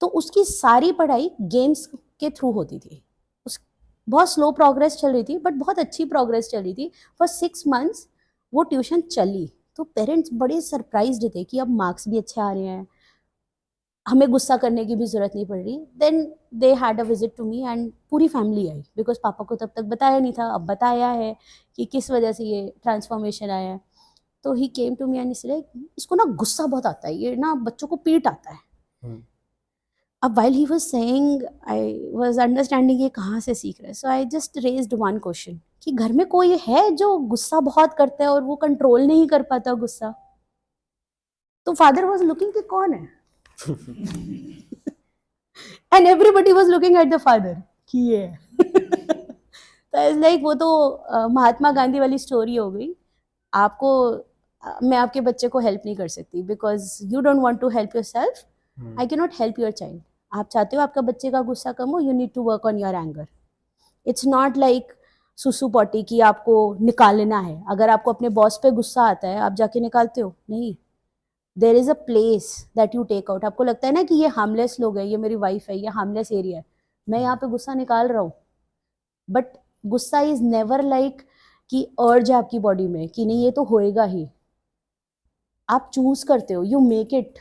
तो उसकी सारी पढ़ाई गेम्स के थ्रू होती थी। उस बहुत स्लो प्रोग्रेस चल रही थी, बट बहुत अच्छी प्रोग्रेस चल रही थी। फॉर 6 मंथ्स वो ट्यूशन चली। तो पेरेंट्स बड़े सरप्राइज्ड थे कि अब मार्क्स भी अच्छे आ रहे हैं, हमें गुस्सा करने की भी ज़रूरत नहीं पड़ रही। Then they had a visit to me and पूरी फैमिली आई, बिकॉज पापा को तब तक बताया नहीं था, अब बताया है कि किस वजह से ये ट्रांसफॉर्मेशन आया है। तो ही केम टू मी एंड इसलिए इसको ना गुस्सा बहुत आता है, ये ना बच्चों को पीट आता है। अब while he was saying I was understanding ये कहाँ से सीख रहे हैं। So I just raised one question कि घर में कोई है जो गुस्सा बहुत करता है और वो कंट्रोल नहीं कर पाता गुस्सा? तो फादर वाज लुकिंग कि कौन है and everybody was looking at the father कि ये है तो इट्स लाइक वो तो महात्मा गांधी वाली स्टोरी हो गई। आपको मैं आपके बच्चे को हेल्प नहीं कर सकती because you don't want to help yourself. I can not help your child. आप चाहते हो आपका बच्चे का गुस्सा कम हो, you need to work on your anger. It's not like सुसु पॉटी कि आपको निकालना है। अगर आपको अपने बॉस पे गुस्सा आता है आप जाके निकालते हो? नहीं, there is a place that you take out. आपको लगता है ना कि ये हार्मलेस लोग हैं, ये मेरी वाइफ है, ये हार्मलेस एरिया है, मैं यहाँ पे गुस्सा निकाल रहा हूँ, बट गुस्सा इज नेवर लाइक कि अर्ज है आपकी बॉडी में कि नहीं ये तो होएगा ही। आप चूज करते हो, यू मेक इट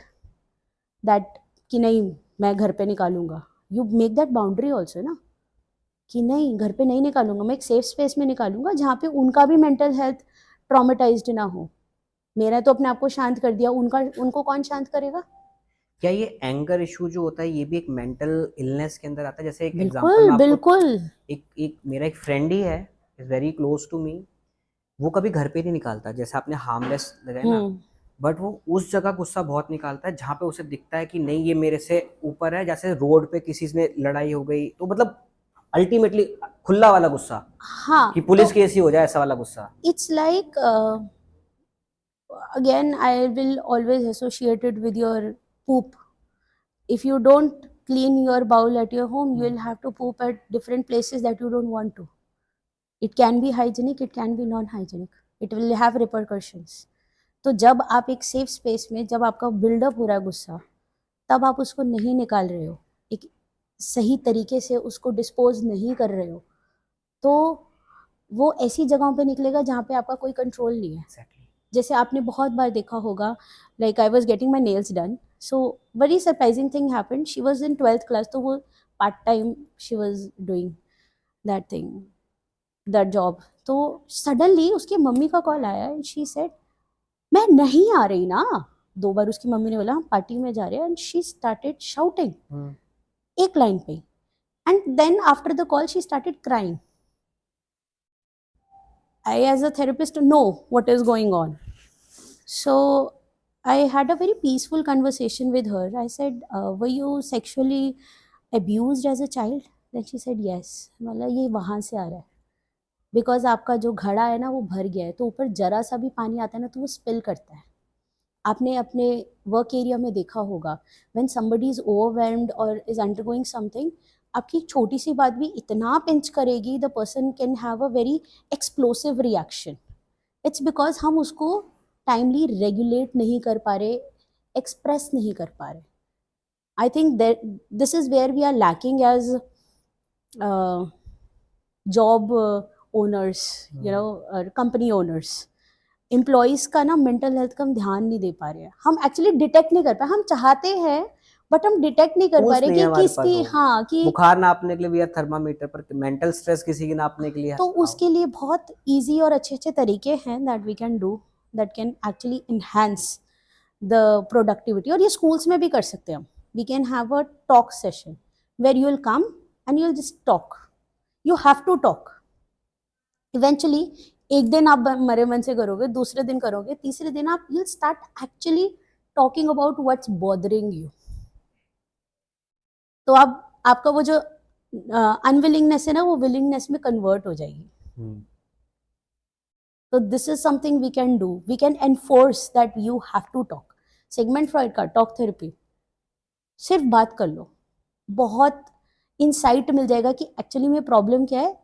दैट कि नहीं मैं घर पे निकालूंगा। You make that boundary also ना कि नहीं घर पे नहीं निकालूंगा, मैं एक सेफ स्पेस में निकालूंगा जहाँ पे उनका भी मेंटल हेल्थ ट्रॉमेटाइज्ड ना हो। मेरा तो अपने आप को शांत कर दिया, उनको कौन शांत करेगा? क्या ये एंगर इशू जो होता है ये भी एक मेंटल इलनेस के अंदर आता है? जैसे एक एग्जांपल बिल्कुल मैं आपको, बिल्कुल। एक मेरा एक फ्रेंड ही है, is very close to me, वो कभी घर पे नहीं निकालता, जैसे आपने हार्मलेस लगाया ना, हम्म। बट वो उस जगह गुस्सा बहुत निकालता है जहाँ पे उसे दिखता है कि नहीं ये मेरे से ऊपर है, जैसे रोड पे किसी से लड़ाई हो गई तो मतलब अल्टीमेटली खुला वाला गुस्सा हाँ कि तो पुलिस केस ही हो जाए, ऐसा वाला गुस्सा। It's like again I will always associate it with your poop. If you don't clean your bowl at your home, you will have to poop at different places that you don't want to. It can be hygienic, it can be non hygienic, it will have repercussions. तो जब आप एक सेफ स्पेस में, जब आपका बिल्डअप हो रहा है गुस्सा, तब आप उसको नहीं निकाल रहे हो, एक सही तरीके से उसको डिस्पोज नहीं कर रहे हो, तो वो ऐसी जगहों पे निकलेगा जहाँ पे आपका कोई कंट्रोल नहीं है। Exactly. जैसे आपने बहुत बार देखा होगा, like I was getting my nails done, so very surprising thing happened, she was in 12th class, तो वो part time she was doing that thing, that job. तो सडनली उसकी मम्मी का कॉल आया एंड शी सेड मैं नहीं आ रही ना। 2 बार उसकी मम्मी ने बोला हम पार्टी में जा रहे हैं, एंड शी स्टार्टेड शाउटिंग एक लाइन पे, and then after the call she started crying. I, as a therapist, know what is going on. So I had a very peaceful conversation with her. I said, were you sexually abused as a child? Then she said, yes. मतलब ये वहाँ से आ रहा है, बिकॉज आपका जो घड़ा है ना वो भर गया है, तो ऊपर जरा सा भी पानी आता है ना तो वो स्पिल करता है। आपने अपने वर्क एरिया में देखा होगा, व्हेन समबडी इज ओवरवेल्म्ड और इज अंडरगोइंग समथिंग, आपकी छोटी सी बात भी इतना पिंच करेगी, the person can have a very explosive reaction. It's because हम उसको टाइमली रेगुलेट नहीं कर पा रहे, एक्सप्रेस नहीं कर पा रहे। I think this is where we are lacking as job owners, you know, company owners. Employees का ना मेंटल हेल्थ का हम ध्यान नहीं दे पा रहे हैं, हम एक्चुअली डिटेक्ट नहीं कर पाए, हम चाहते हैं बट हम डिटेक्ट नहीं कर पा टूल्स रहे नहीं है कि हमारे पास किसकी, वो, हाँ कि बुखार नापने के लिए भी है थर्मामीटर, पर मेंटल स्ट्रेस किसी की नापने के लिए तो उसके लिए बहुत इजी और अच्छे अच्छे तरीके हैं that we can do, that can actually enhance the productivity. और ये स्कूल्स में भी कर सकते हैं हम। We can have a talk session where you will come and you will just talk, you have to talk. Eventually एक दिन आप मरे मन से करोगे, दूसरे दिन करोगे, तीसरे दिन आप you start actually talking about what's bothering you. तो अब आपका वो जो अनविलिंगनेस है ना वो विलिंगनेस में कन्वर्ट हो जाएगी। तो this is something we can do, we can enforce that you have to talk. Sigmund Freud का टॉक थेरेपी, सिर्फ बात कर लो, बहुत इंसाइट मिल जाएगा कि एक्चुअली में प्रॉब्लम क्या है।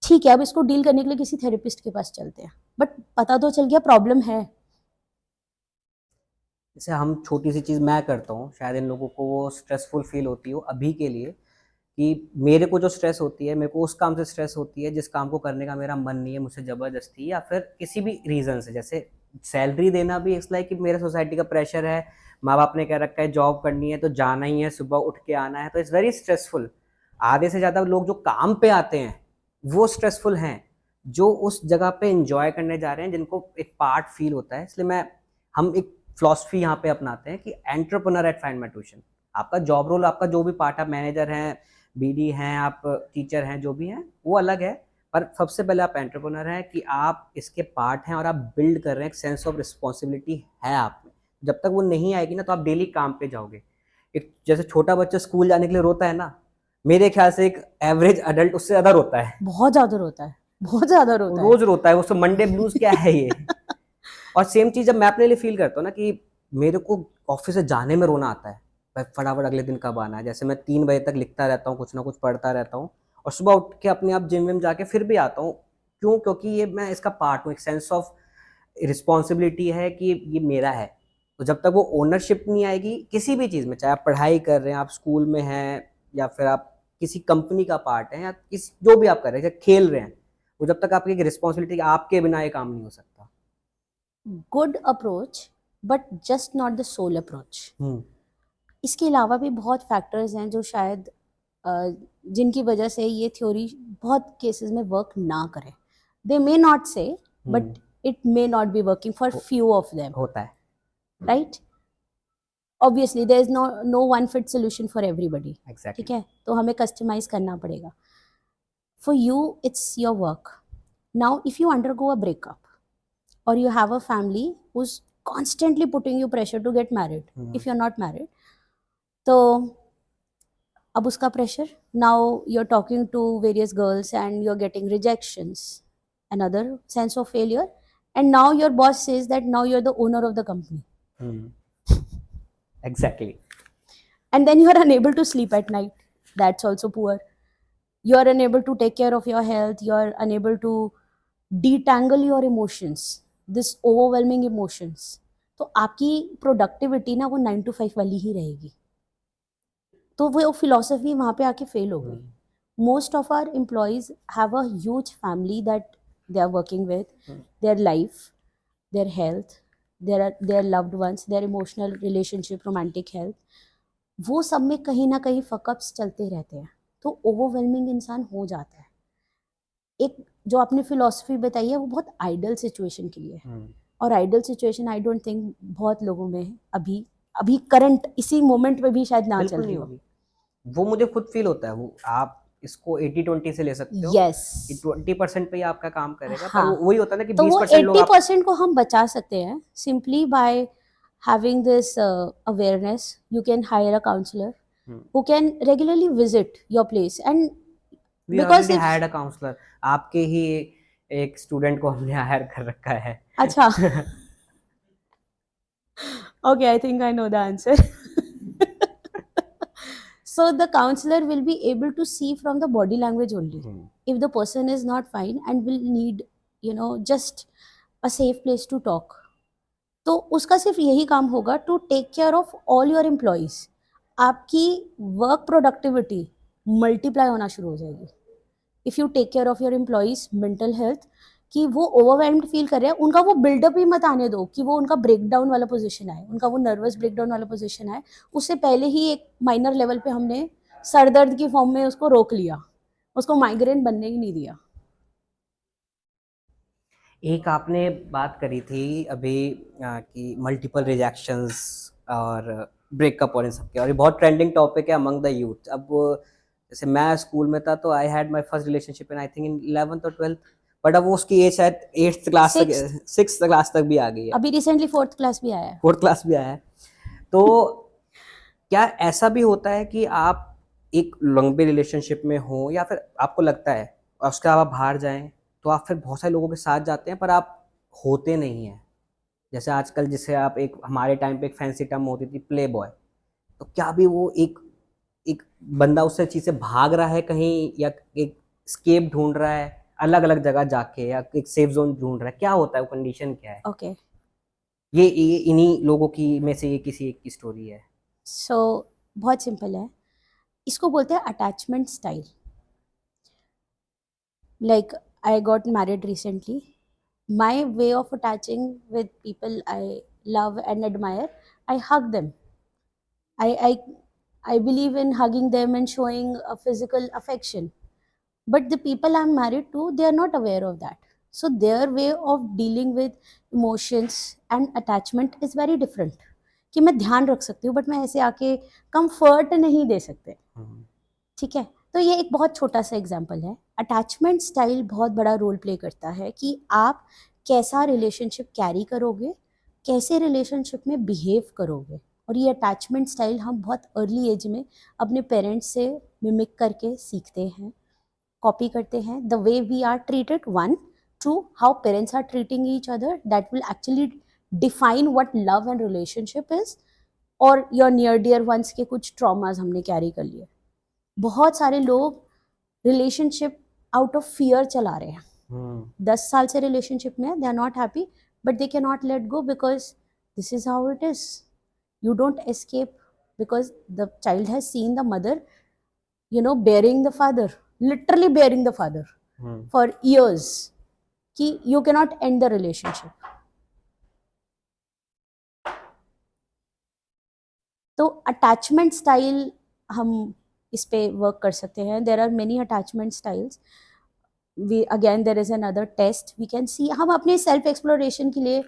ठीक है, अब इसको डील करने के लिए किसी थेरेपिस्ट के पास चलते हैं, बट पता तो चल गया प्रॉब्लम है। जैसे हम छोटी सी चीज़ मैं करता हूँ, शायद इन लोगों को वो स्ट्रेसफुल फील होती हो अभी के लिए, कि मेरे को जो स्ट्रेस होती है, मेरे को उस काम से स्ट्रेस होती है जिस काम को करने का मेरा मन नहीं है, मुझसे ज़बरदस्ती या फिर किसी भी रीज़न से। जैसे सैलरी देना भी इट्स लाइक कि मेरे सोसाइटी का प्रेशर है, माँ बाप ने कह रखा है जॉब करनी है तो जाना ही है, सुबह उठ के आना है, तो इट्स वेरी स्ट्रेसफुल। आधे से ज़्यादा लोग जो काम पे आते हैं वो स्ट्रेसफुल हैं, जो उस जगह पे इंजॉय करने जा रहे हैं, जिनको एक पार्ट फील होता है। इसलिए हम एक फिलॉसफी यहाँ पे अपनाते हैं कि entrepreneur at Find My Tuition. आपका जॉब रोल, आपका जो भी पार्ट, आप मैनेजर हैं, बीडी हैं, आप टीचर हैं, जो भी हैं वो अलग है, पर सबसे पहले आप एंटरप्रेन्योर हैं कि आप इसके पार्ट हैं और आप बिल्ड कर रहे हैं, एक सेंस ऑफ रिस्पॉन्सिबिलिटी है आप में। जब तक वो नहीं आएगी ना तो आप डेली काम पे जाओगे। एक जैसे छोटा बच्चा स्कूल जाने के लिए रोता है ना, मेरे ख्याल से एक एवरेज अडल्ट उससे ज़्यादा रोता है, बहुत ज़्यादा रोता है, बहुत ज़्यादा रोता है, रोज रोता है। वो सब मंडे ब्लूज क्या है ये। और सेम चीज़ जब मैं अपने लिए फील करता हूँ ना कि मेरे को ऑफिस से जाने में रोना आता है, भाई फटाफट अगले दिन कब आना है। जैसे मैं 3 बजे तक लिखता रहता हूँ, कुछ ना कुछ पढ़ता रहता हूँ, और सुबह उठ के अपने आप जिम विम जाके फिर भी आता हूँ। क्यों? क्योंकि ये मैं इसका पार्ट हूँ, एक सेंस ऑफ रिस्पॉन्सिबिलिटी है कि ये मेरा है। तो जब तक वो ओनरशिप नहीं आएगी किसी भी चीज़ में, चाहे आप पढ़ाई कर रहे हैं, आप स्कूल में हैं, या फिर आप किसी कंपनी का पार्ट हैं, या किस जो भी आप कर रहे हैं, खेल रहे हैं, वो जब तक आपकी एक रिस्पॉन्सिबिलिटी, आपके बिना ये काम नहीं हो सकता। Good approach but just not the sole approach. इसके अलावा भी बहुत फैक्टर्स हैं जो शायद जिनकी वजह से ये थ्योरी बहुत केसेस में वर्क ना करे। दे मे नॉट से, but it may not be working for few of them, होता है right? Obviously there is no one fit solution for everybody. Exactly ठीक है, तो हमें customize करना पड़ेगा. For you it's your work. Now if you undergo a breakup or you have a family who's constantly putting you pressure to get married, if you're not married, तो अब उसका pressure, now you're talking to various girls and you're getting rejections, another sense of failure, and now your boss says that now you're the owner of the company, exactly and then you're unable to sleep at night. That's also poor. You're unable to take care of your health, you're unable to detangle your emotions, this overwhelming emotions. तो आपकी प्रोडक्टिविटी ना वो 9 to 5 वाली ही रहेगी. तो वो फिलोसफी वहाँ पे आके फेल हो गई. Most of our employees have a huge family that they are working with, their life, their health, their loved ones, their emotional relationship, romantic health. वो सब में कहीं ना कहीं फकअप्स चलते रहते हैं, तो ओवरवेलमिंग इंसान हो जाता है. एक जो आपने फिलॉसफी बताई है वो बहुत आइडल सिचुएशन के लिए है, और ideal situation I don't think बहुत लोगों में अभी अभी करंट इसी मोमेंट में भी शायद ना चल बिल्कुल रही नहीं हो. होगी. वो मुझे खुद फील होता है. वो आप इसको 80-20 से ले सकते हो. यस, 20% पे ही आपका काम करेगा. हाँ. पर वही होता है ना कि तो वो 20% लोग 80% को हम बचा सकते हैं simply by having this awareness. You can hire a counselor who can regularly visit your place, and we because already if hired a counsellor. आपके ही एक स्टूडेंट को हमने हायर कर रखा है. अच्छा okay, I think I know the answer. So the counselor will be able to see from the body language only if the person is not fine and will need, you know, just a safe place to talk. तो उसका सिर्फ यही काम होगा to take care of all your employees. आपकी वर्क प्रोडक्टिविटी मल्टीप्लाई होना शुरू हो जाएगी if you take care of your employees mental health. कि वो ओवरवेल्म्ड फील कर रहे हैं, उनका वो बिल्डअप ही मत आने दो कि वो उनका ब्रेकडाउन वाला पोजीशन आए, उनका वो नर्वस ब्रेकडाउन वाला पोजीशन आए. उससे पहले ही एक माइनर लेवल पे हमने सर दर्द की फॉर्म में उसको रोक लिया, उसको माइग्रेन बनने ही नहीं दिया. एक आपने बात करी थी अभी कि मल्टीपल रिजेक्शंस और ब्रेकअप और इन सब के, और ये बहुत ट्रेंडिंग टॉपिक है अमंग द यूथ. अब जैसे मैं स्कूल में था तो I had my first relationship in I think in 11th और 12th. बट अब वो उसकी एज शायद 8th क्लास तक, 6th क्लास तक भी आ गई है. अभी रिसेंटली 4th क्लास भी आया है. 4th क्लास भी आया है. तो क्या ऐसा भी होता है कि आप एक लंबे रिलेशनशिप में हो या फिर आपको लगता है और उसके बाद आप बाहर जाएं तो आप फिर बहुत सारे लोगों के साथ जाते हैं पर आप होते नहीं हैं. जैसे आजकल जिसे आप एक हमारे टाइम पे एक फैंसी टर्म होती थी प्ले बॉय. तो क्या भी वो एक एक बंदा उससे चीज़ से भाग रहा है कहीं, या एक स्केप ढूंढ रहा है अलग अलग जगह जाके, या एक सेफ जोन ढूंढ रहा है? क्या होता है वो कंडीशन क्या है? ओके, ये इन्हीं लोगों की में से ये किसी एक की स्टोरी है. सो बहुत सिंपल है. इसको बोलते हैं attachment style. Like I got married recently. My way of attaching with people I love and admire, I hug them. I believe in hugging them and showing a physical affection. But the people I'm married to, they are not aware of that. So their way of dealing with emotions and attachment is very different. कि मैं ध्यान रख सकती हूँ बट मैं ऐसे आके कंफर्ट नहीं दे सकते. ठीक है, तो ये एक बहुत छोटा सा एग्जाम्पल है. अटैचमेंट स्टाइल बहुत बड़ा रोल प्ले करता है कि आप कैसा रिलेशनशिप कैरी करोगे, कैसे रिलेशनशिप में बिहेव करोगे. और ये अटैचमेंट स्टाइल हम बहुत अर्ली एज में अपने पेरेंट्स से मिमिक करके सीखते हैं, कॉपी करते हैं. The way we are treated, 1 2 how parents are treating each other, that will actually define what love and relationship is. और योर नियर डियर वंस के कुछ ट्रॉमाज हमने कैरी कर लिए. बहुत सारे लोग रिलेशनशिप आउट ऑफ फियर चला रहे हैं. 10 साल से रिलेशनशिप में they are not happy but they can not let go because this is how it is. You don't escape because the child has seen the mother, you know, bearing the father, literally bearing the father for years, कि you can not end the relationship. तो अटैचमेंट स्टाइल हम इस पे वर्क कर सकते हैं. There are many attachment styles. we again there is another test we can see. हम अपने सेल्फ एक्सप्लोरेशन के लिए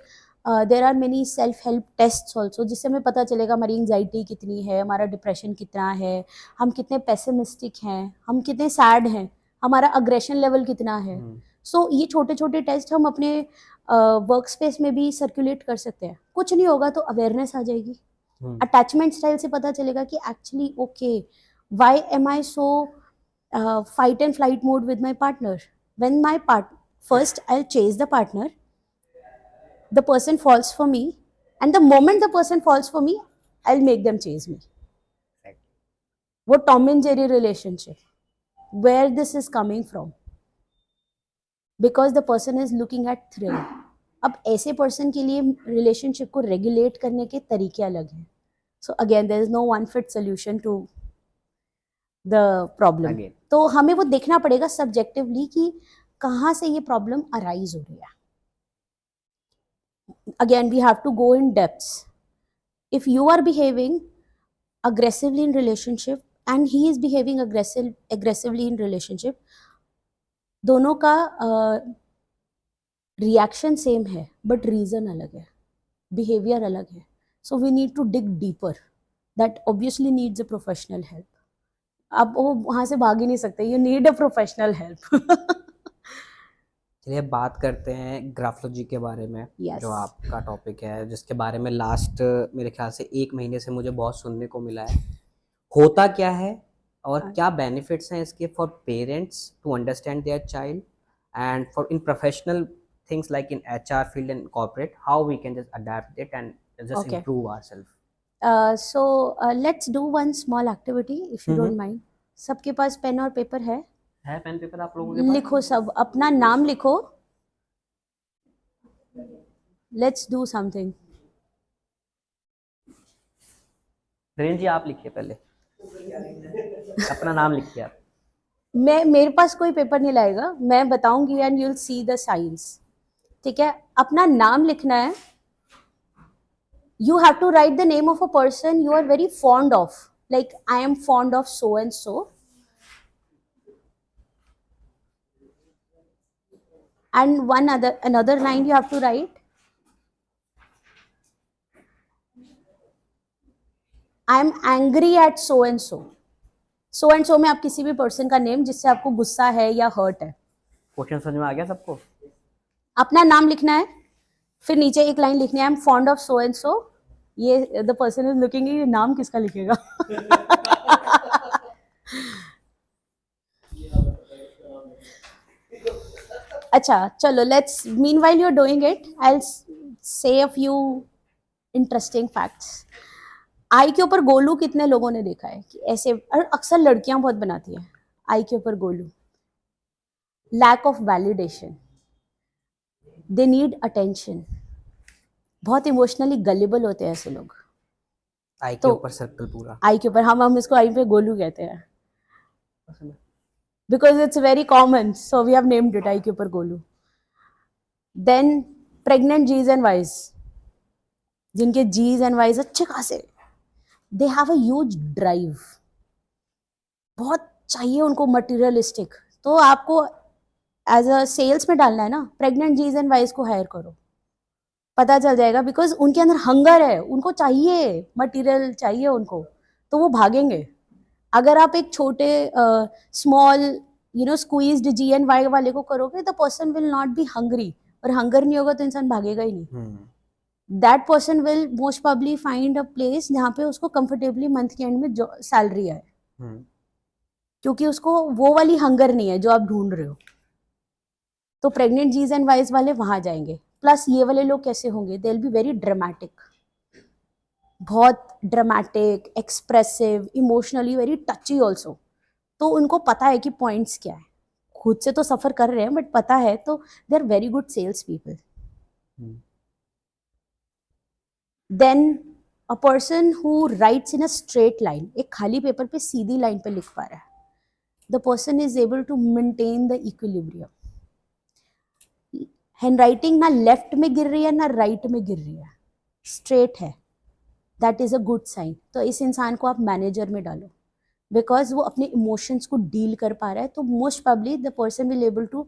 there are many self help tests also, जिससे हमें पता चलेगा हमारी एंजाइटी कितनी है, हमारा डिप्रेशन कितना है, हम कितने पेसिमिस्टिक हैं, हम कितने सैड हैं, हमारा अग्रेशन लेवल कितना है. सो ये छोटे छोटे टेस्ट हम अपने वर्क स्पेस में भी सर्कुलेट कर सकते हैं. कुछ नहीं होगा तो अवेयरनेस आ जाएगी. अटैचमेंट स्टाइल से पता चलेगा कि actually okay why am I so fight and flight mode with my partner. When my first I'll chase the partner, the person falls for me, and the moment the person falls for me, I'll make them chase me. वो Tom and Jerry relationship, where this is coming from, because the person is looking at thrill. अब ऐसे person के लिए relationship को regulate करने के तरीके अलग हैं. So again there is no one fit solution to the problem. तो हमें वो देखना पड़ेगा सब्जेक्टिवली कि कहाँ से ये प्रॉब्लम अराइज हो रही है. Again we have to go in depths. If you are behaving aggressively in relationship and he is behaving aggressively in relationship, दोनों का रिएक्शन सेम है बट रीजन अलग है, बिहेवियर अलग है. So we need to dig deeper. That obviously needs a professional help. आप वो वहाँ से भाग ही नहीं सकते. You need a professional help. चलिए बात करते हैं ग्राफोलॉजी के बारे में. Yes. जो आपका टॉपिक है, जिसके बारे में लास्ट मेरे ख्याल से 1 महीने से मुझे बहुत सुनने को मिला है. होता क्या है और क्या बेनिफिट्स हैं इसके for parents to understand their child, and for in professional things like in HR field and corporate, how we can just adapt it and just improve ourselves. So let's do one small activity if you don't mind. सबके पास पेन और पेपर है? पेन पेपर आप लोगों के पास? लिखो, सब अपना नाम लिखो. Let's do something. धीरेन्द्र जी आप लिखिए पहले. अपना नाम लिखिए आप. मेरे पास कोई पेपर नहीं लाएगा, मैं बताऊंगी and you'll see the signs. ठीक है, अपना नाम लिखना है. You have to write the name of a person you are very fond of, like I am fond of so and so. And another line you have to write, I am angry at so and so. So and so में आप किसी भी पर्सन का नेम जिससे आपको गुस्सा है या हर्ट है. क्वेश्चन समझ में आ गया सबको? अपना नाम लिखना है, फिर नीचे एक लाइन लिखनी है, I am fond of so and so. ये द पर्सन इज लुकिंग, ये नाम किसका लिखेगा? अच्छा चलो, let's meanwhile you are doing it, I will say a few interesting facts. I के ऊपर गोलू कितने लोगों ने देखा है कि ऐसे, और अक्सर लड़कियां बहुत बनाती हैं आई के ऊपर गोलू. Lack of validation, they need attention. बहुत इमोशनली गलेबल होते हैं ऐसे लोग. आई के ऊपर सर्कल पूरा. आई के ऊपर, हम इसको आई पे गोलू कहते हैं because it's very common, so we have named it i के ऊपर गोलू. Then pregnant g's and y's, जिनके जीज एंड वाइज अच्छे खासे, they have a huge drive. बहुत चाहिए उनको मटीरियलिस्टिक. तो आपको एज अ सेल्स में डालना है ना, प्रेग्नेंट जीज एंड वाइज को हायर करो, पता चल जाएगा. बिकॉज उनके अंदर हंगर है, उनको चाहिए मटेरियल, चाहिए उनको, तो वो भागेंगे. अगर आप एक छोटे स्मॉल स्क्वीज्ड GNY वाले को करोगे, the person will not be hungry. और हंगर नहीं होगा तो इंसान भागेगा ही नहीं. That person will most probably find a place जहाँ पे उसको कंफर्टेबली मंथ के एंड में सैलरी आए, क्योंकि उसको वो वाली हंगर नहीं है जो आप ढूंढ रहे हो. तो प्रेग्नेंट जीज एंड वाइज वाले वहां जाएंगे. प्लस ये वाले लोग कैसे होंगे, they will be very dramatic, बहुत dramatic, expressive, emotionally very touchy also. तो उनको पता है कि पॉइंट्स क्या है. खुद से तो सफर कर रहे हैं बट पता है, तो they are very good sales people. Then a person who writes in a straight line, एक खाली पेपर पे सीधी लाइन पे लिख पा रहा है, the person is able to maintain the equilibrium. Handwriting ना लेफ्ट में गिर रही है ना राइट में गिर रही है, स्ट्रेट है, that is a good sign. तो इस इंसान को आप मैनेजर में डालो. बिकॉज वो अपने इमोशंस को डील कर पा रहा है, तो most probably the person will able to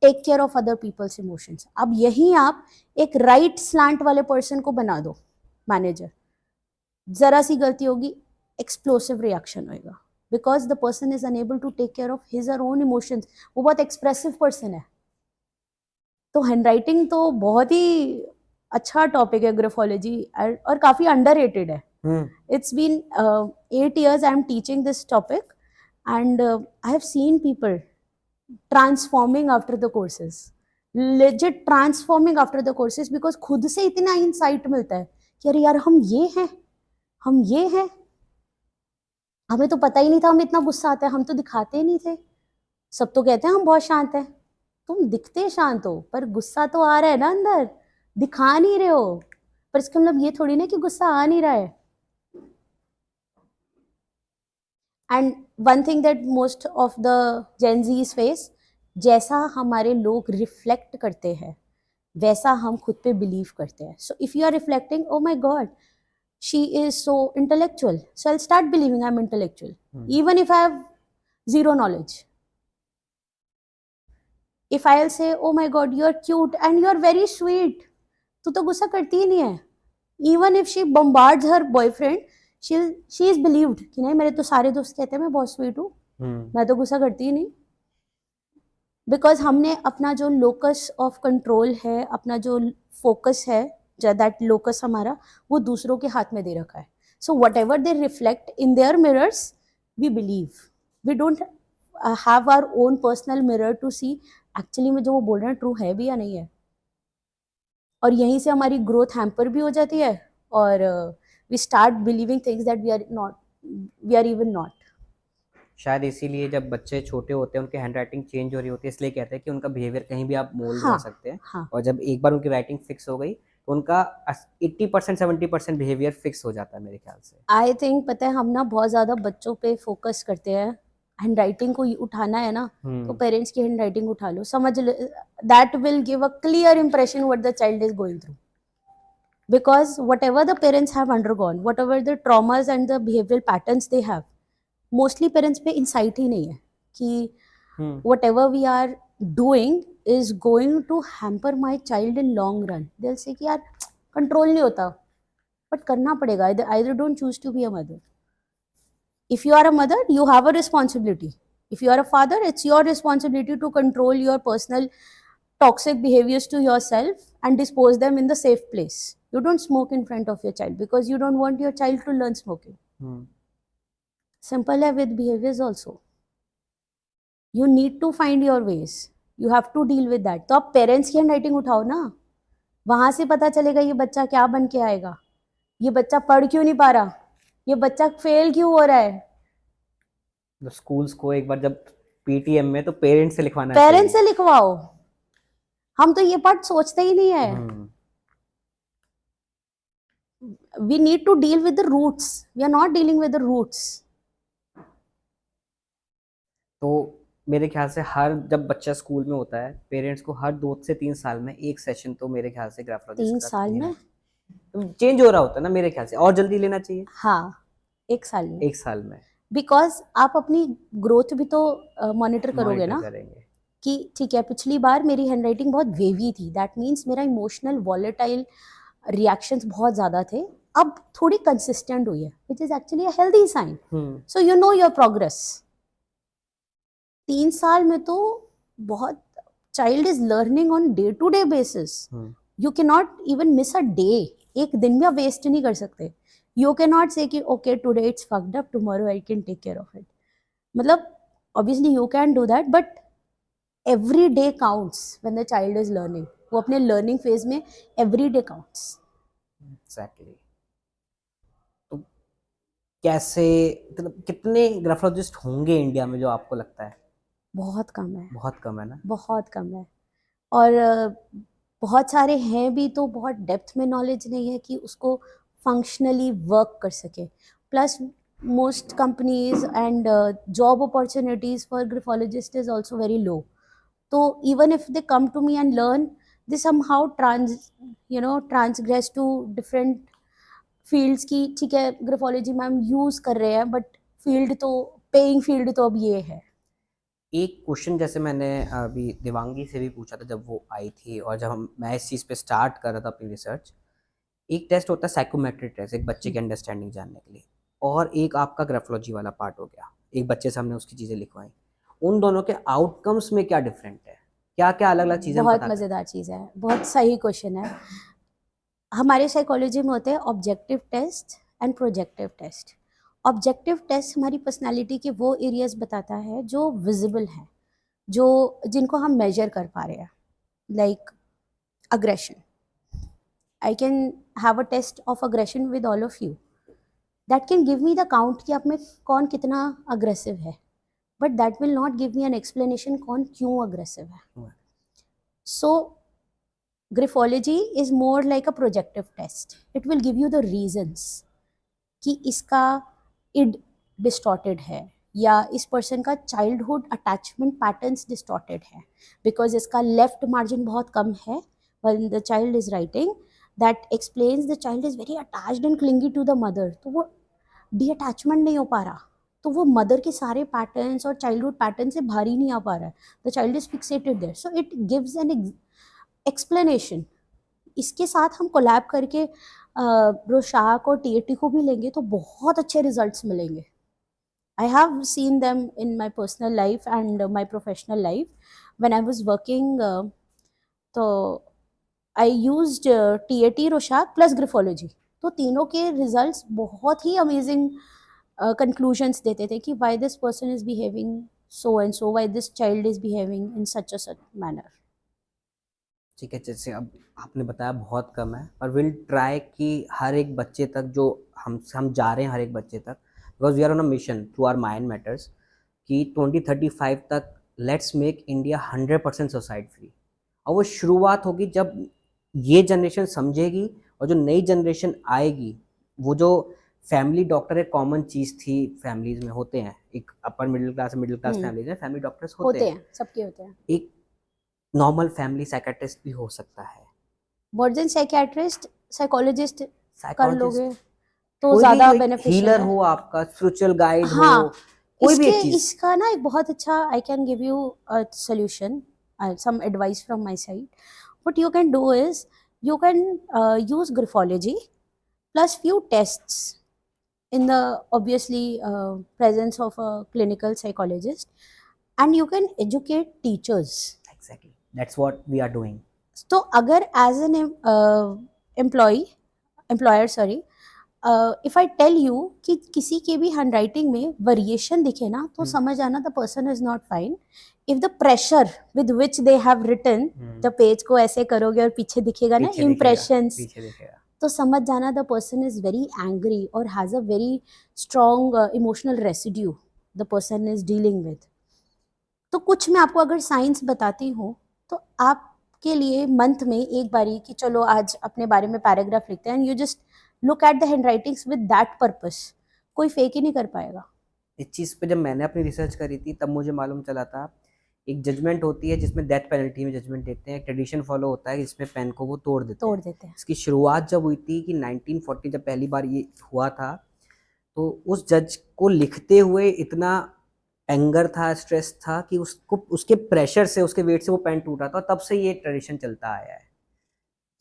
take care of other people's emotions. अब यही आप एक राइट स्लैंट वाले पर्सन को बना दो मैनेजर, जरा सी गलती होगी, एक्सप्लोसिव रिएक्शन होएगा, because the person is unable to take care of his और ओन इमोशंस. वो बहुत एक्सप्रेसिव पर्सन है. तो हैंडराइटिंग तो बहुत ही अच्छा टॉपिक है ग्राफोलॉजी, और काफ़ी अंडररेटेड है. It's been 8 years I'm teaching this topic, and I have seen people transforming after the courses, legit transforming after the courses, because खुद से इतना insight मिलता है कि अरे यार हम ये हैं, हम ये हैं, हमें तो पता ही नहीं था हमें इतना गुस्सा आता है, हम तो दिखाते ही नहीं थे. सब तो कहते हैं हम बहुत शांत हैं. तुम दिखते शांत हो पर गुस्सा तो आ रहा है ना अंदर, दिखा नहीं रहे हो. पर इसका मतलब ये थोड़ी ना कि गुस्सा आ नहीं रहा है. And one thing that most of the gen Zs face, जैसा हमारे लोग रिफ्लेक्ट करते हैं वैसा हम खुद पे बिलीव करते हैं. So if you are reflecting, oh my god, she is so intellectual, so I start believing I am intellectual even if I have zero knowledge. If I'll say, oh my god, you're cute and you're very sweet, तू तो गुस्सा करती ही नहीं है. Even if she bombards her boyfriend, she is believed कि नहीं, मेरे तो सारे दोस्त कहते हैं मैं बहुत स्वीट हूँ, मैं तो गुस्सा करती ही नहीं. बिकॉज हमने अपना जो लोकस ऑफ कंट्रोल है, अपना जो फोकस है, दैट लोकस हमारा, वो दूसरों के हाथ में दे रखा है. So whatever they reflect in their mirrors, we believe. We don't have our own personal mirror to see actually में जो वो बोल रहे हैं ट्रू है भी या नहीं है. और यहीं से हमारी ग्रोथ हैम्पर भी हो जाती है, और we start believing things that we are even not. शायद इसीलिए जब बच्चे छोटे होते हैं उनकी हैंडराइटिंग चेंज हो रही होती है, इसलिए कहते हैं कि उनका बिहेवियर कहीं भी आप मोल्ड कर सकते हैं. हाँ. और जब एक बार उनकी राइटिंग फिक्स हो गई तो उनका 80% 70% बिहेवियर फिक्स हो जाता है मेरे ख्याल से. आई थिंक पता है हम ना बहुत ज़्यादा बच्चों पे फोकस करते हैं. हैंड राइटिंग को उठाना है ना, तो पेरेंट्स की हैंड राइटिंग उठा लो, समझ लो, that will give a clear impression what the child is going through. Because whatever the parents have undergone, whatever the traumas and the behavioural patterns they have, mostly parents पे इंसाइट ही नहीं है कि whatever we are doing is going to hamper my child in long run. दिल से कि यार कंट्रोल नहीं होता, बट करना पड़ेगा. either don't choose to be a mother. If you are a mother, you have a responsibility. If you are a father, it's your responsibility to control your personal toxic behaviors to yourself and dispose them in the safe place. You don't smoke in front of your child because you don't want your child to learn smoking. Simple है with behaviors also. You need to find your ways. You have to deal with that. तो आप पेरेंट्स की हैंडराइटिंग उठाओ ना, वहां से पता चलेगा ये बच्चा क्या बन के आएगा, ये बच्चा पढ़ क्यों नहीं पा रहा, ये बच्चा फेल क्यों हो रहा है. तो स्कूल्स को एक बार जब पीटीएम में तो पेरेंट्स से लिखवाना पेरेंट्स से लिखवाओ. हम तो ये पार्ट सोचते ही नहीं है. We need to deal with the roots. We are not dealing with the roots. तो मेरे ख्याल से हर जब बच्चा स्कूल में होता है, पेरेंट्स को हर 2 से 3 साल में एक सेशन तो मेरे ख्याल से ग्राफोलॉजी 3 साल में चेंज हो रहा होता है ना मेरे ख्याल से, और जल्दी लेना चाहिए. हाँ, 1 साल में. 1 साल में, बिकॉज आप अपनी ग्रोथ भी तो मॉनिटर करोगे ना, कि ठीक है पिछली बार मेरी हैंडराइटिंग बहुत वेवी थी, दैट मीन्स मेरा इमोशनल वॉलेटाइल रिएक्शंस बहुत ज़्यादा थे, अब थोड़ी कंसिस्टेंट हुई है, which is actually a healthy sign. So you know your progress. 3 साल में तो बहुत, child is learning on day to day basis. You can not even miss a day. एक दिन भी आप वेस्ट नहीं कर सकते. यू कैन नॉट से कि okay today it's fucked up, tomorrow I can take care of it. मतलब obviously you can do that, but every day counts when the child is learning. वो अपने लर्निंग फेज में एवरी डे काउंट्स. एग्जैक्टली. तो कैसे, मतलब कितने ग्राफोलॉजिस्ट होंगे इंडिया में जो आपको लगता है? बहुत कम है. बहुत कम है ना? बहुत कम है. और बहुत सारे हैं भी तो बहुत डेप्थ में नॉलेज नहीं है कि उसको फंक्शनली वर्क कर सके. Plus most companies and job opportunities for graphologists is also very low. So even if they come to me and learn, they somehow transgress to different fields की ठीक है ग्राफोलॉजी में हम यूज़ कर रहे हैं, बट फील्ड तो पेइंग फील्ड तो अब ये है। एक क्वेश्चन जैसे मैंने अभी दिवांगी से भी पूछा था जब वो आई थी, और जब मैं इस चीज़ पे स्टार्ट कर रहा था अपनी रिसर्च, एक टेस्ट होता है साइकोमेट्रिक टेस्ट, एक बच्चे की अंडरस्टैंडिंग जानने के लिए, और एक आपका ग्राफोलॉजी वाला पार्ट हो गया, एक बच्चे से हमने उसकी चीज़ें लिखवाई। उन दोनों के आउटकम्स में क्या डिफरेंट है, क्या क्या अलग अलग चीज़ें हम बहुत पता करें? मज़ेदार चीज़ है, बहुत सही क्वेश्चन है। हमारे साइकोलॉजी में होते हैं objective test and projective test. Objective test हमारी पर्सनालिटी के वो एरियाज बताता है जो विजिबल हैं, जो जिनको हम मेजर कर पा रहे हैं, like aggression. I can have a test of aggression with all of you, that can give me the count कि आप में कौन कितना अग्रेसिव है, but that will not give me an explanation कौन क्यों अग्रेसिव है। So graphology is more like a projective test, it will give you the reasons कि इसका इड डिस्टॉर्टेड है, या इस पर्सन का चाइल्डहुड अटैचमेंट पैटर्न्स डिस्टॉर्टेड है, बिकॉज इसका लेफ्ट मार्जिन बहुत कम है when the child is writing, that explains the child is very attached and clingy to the mother, तो वो डी अटैचमेंट नहीं हो पा रहा, तो वो मदर के सारे पैटर्न्स और चाइल्डहुड पैटर्न से भारी नहीं आ पा रहा है, the child is fixated there, so it gives an explanation. इसके साथ हम कोलैब करके रोशाक और टीएटी को भी लेंगे तो बहुत अच्छे रिजल्ट्स मिलेंगे। I have seen them in my personal life and my professional life. When I was working, तो I used TAT, Rorschach plus Graphology. तो तीनों के रिजल्ट्स बहुत ही अमेजिंग कंक्लूजन्स देते थे कि why this person is behaving so and so, why this child is behaving in such a such manner. ठीक है, जैसे अब आपने बताया बहुत कम है, पर विल ट्राई कि हर एक बच्चे तक जो हम जा रहे हैं, हर एक बच्चे तक, because we are on a mission through our Mind Matters, कि 2035 तक let's make India 100% suicide free. और वो शुरुआत होगी जब ये जनरेशन समझेगी, और जो नई जनरेशन आएगी, वो जो फैमिली डॉक्टर एक कॉमन चीज़ थी, फैमिलीज में होते हैं, एक अपर मिडिल क्लास फैमिलीज में फैमिली डॉक्टर्स होते हैं, सबके होते हैं। एक नॉर्मल फैमिली साइकेट्रिस्ट भी हो सकता है, मोर देन साइकियाट्रिस्ट, साइकोलॉजिस्ट कर लोगे तो कोई ज़्यादा भी बेनिफिशियल हीलर है। हो, आपका स्पिरिचुअल गाइड हो, हाँ, कोई भी एक चीज। इसका ना एक बहुत अच्छा, आई can give you a solution, some advice from my side. What you can do is you can use graphology plus few tests in the obviously presence of a clinical psychologist, and you can educate teachers. Exactly, that's what we are doing. तो अगर as an employer sorry, if I tell you कि किसी के भी हैंड राइटिंग में वेरिएशन दिखे ना, तो समझ आना the person is not fine. If the pressure with which they have written the page को ऐसे करोगे और पीछे दिखेगा ना इम्प्रेशंस, तो समझ जाना the person is very angry और has a very strong emotional residue the person is dealing with. तो कुछ मैं आपको अगर साइंस बताती हूँ तो आपके लिए मंथ में एक बारी कि चलो आज अपने बारे में पैराग्राफ लिखते हैं, and you just look at the hand writings with that purpose, कोई फेक ही नहीं कर पाएगा। इस चीज़ पे जब मैंने अपनी रिसर्च करी थी तब मुझे मालूम चला था, एक जजमेंट होती है जिसमें डेथ पेनल्टी में जजमेंट देते हैं, ट्रेडिशन फॉलो होता है जिसमें पेन को वो तोड़ देते हैं। इसकी शुरुआत जब हुई थी कि 1940 जब पहली बार ये हुआ था, तो उस जज को लिखते हुए इतना एंगर था, स्ट्रेस था कि उसको उसके प्रेशर से, उसके वेट से वो पेन टूटा था, तब से ये ट्रेडिशन चलता आया है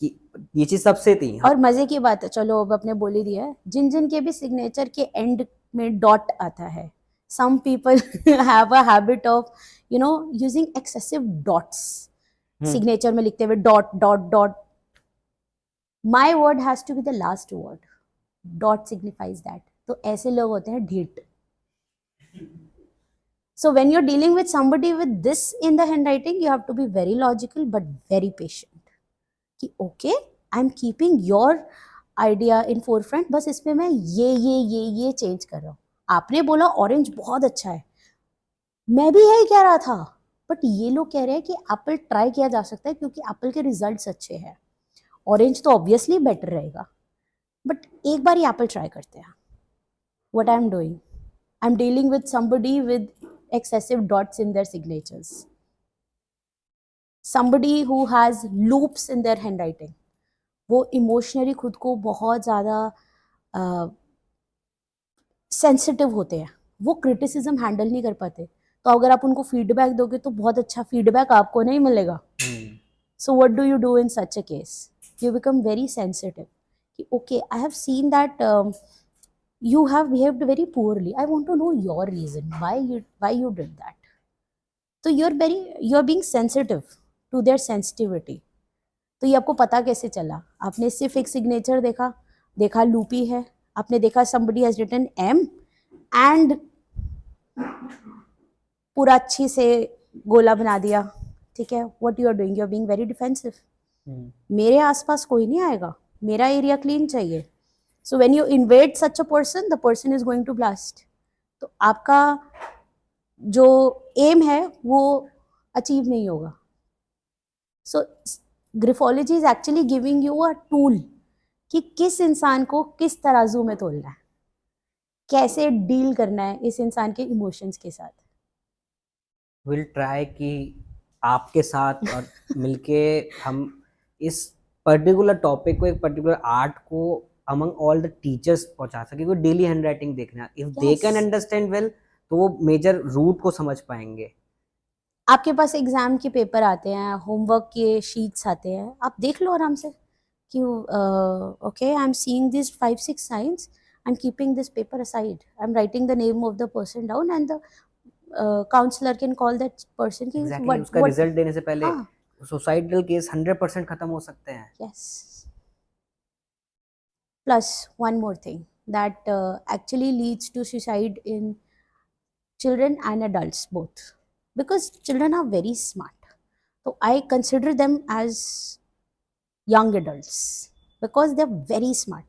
कि ये चीज़ सबसे थी। और मजे की बात है, चलो अब अपने बोल ही दिया है, जिन जिन के भी सिग्नेचर के एंड में डॉट आता है, some people have a habit of you know using excessive dots signature में लिखते हुए dot dot dot. My word has to be the last word. Dot signifies that. तो ऐसे लोग होते हैं ढीठ. So when you're dealing with somebody with this in the handwriting, you have to be very logical but very patient. कि okay, I'm keeping your idea in forefront, बस इसमें मैं ये change कर रहा हूँ. आपने बोला ऑरेंज बहुत अच्छा है, मैं भी यही कह रहा था, बट ये लोग कह रहे हैं कि एप्पल ट्राई किया जा सकता है क्योंकि एप्पल के रिजल्ट्स अच्छे हैं, ऑरेंज तो ऑब्वियसली बेटर रहेगा, बट एक बार ही एप्पल ट्राई करते हैं. What I am doing, I am dealing with somebody with excessive dots in their signatures, somebody who has loops in their handwriting. वो इमोशनली खुद को बहुत ज़्यादा सेंसिटिव होते हैं, वो क्रिटिसिज्म हैंडल नहीं कर पाते, तो अगर आप उनको फीडबैक दोगे तो बहुत अच्छा फीडबैक आपको नहीं मिलेगा. So what do you do in such a case? You become very sensitive. Okay, I have seen that you have behaved very poorly. I want to know your reason why you did that. So you're being sensitive to their sensitivity. तो ये आपको पता कैसे चला? आपने सिर्फ एक सिग्नेचर देखा लूपी है, आपने देखा somebody has written M and पूरा अच्छी से गोला बना दिया. ठीक है, what you are doing? You are being very defensive. मेरे आसपास कोई नहीं आएगा, मेरा एरिया क्लीन चाहिए. So when you invade such a person, the person is going to blast. तो आपका जो एम है वो अचीव नहीं होगा. So ग्रिफोलॉजी is actually giving you a tool कि किस इंसान को किस तराजू में तोलना है, कैसे डील करना है इस इंसान के इमोशंस के साथ. विल ट्राई कि आपके साथ और मिलके हम इस पर्टिकुलर टॉपिक को, एक पर्टिकुलर आर्ट को अमंग ऑल द टीचर्स पहुंचा सके. क्योंकि डेली हैंड राइटिंग देखना, if they can understand well तो वो मेजर रूट को समझ पाएंगे. आपके पास एग्जाम के पेपर आते हैं, होमवर्क के शीट्स आते हैं, आप देख लो आराम से कि okay I am seeing this 5-6 signs, I am keeping this paper aside, I am writing the name of the person down and the counsellor can call that person की उसका रिजल्ट देने से पहले सुसाइडल केस 100% खत्म हो सकते हैं. Yes. Plus one more thing that actually leads to suicide in children and adults both, because children are very smart. So I consider them as young adults because they are very smart.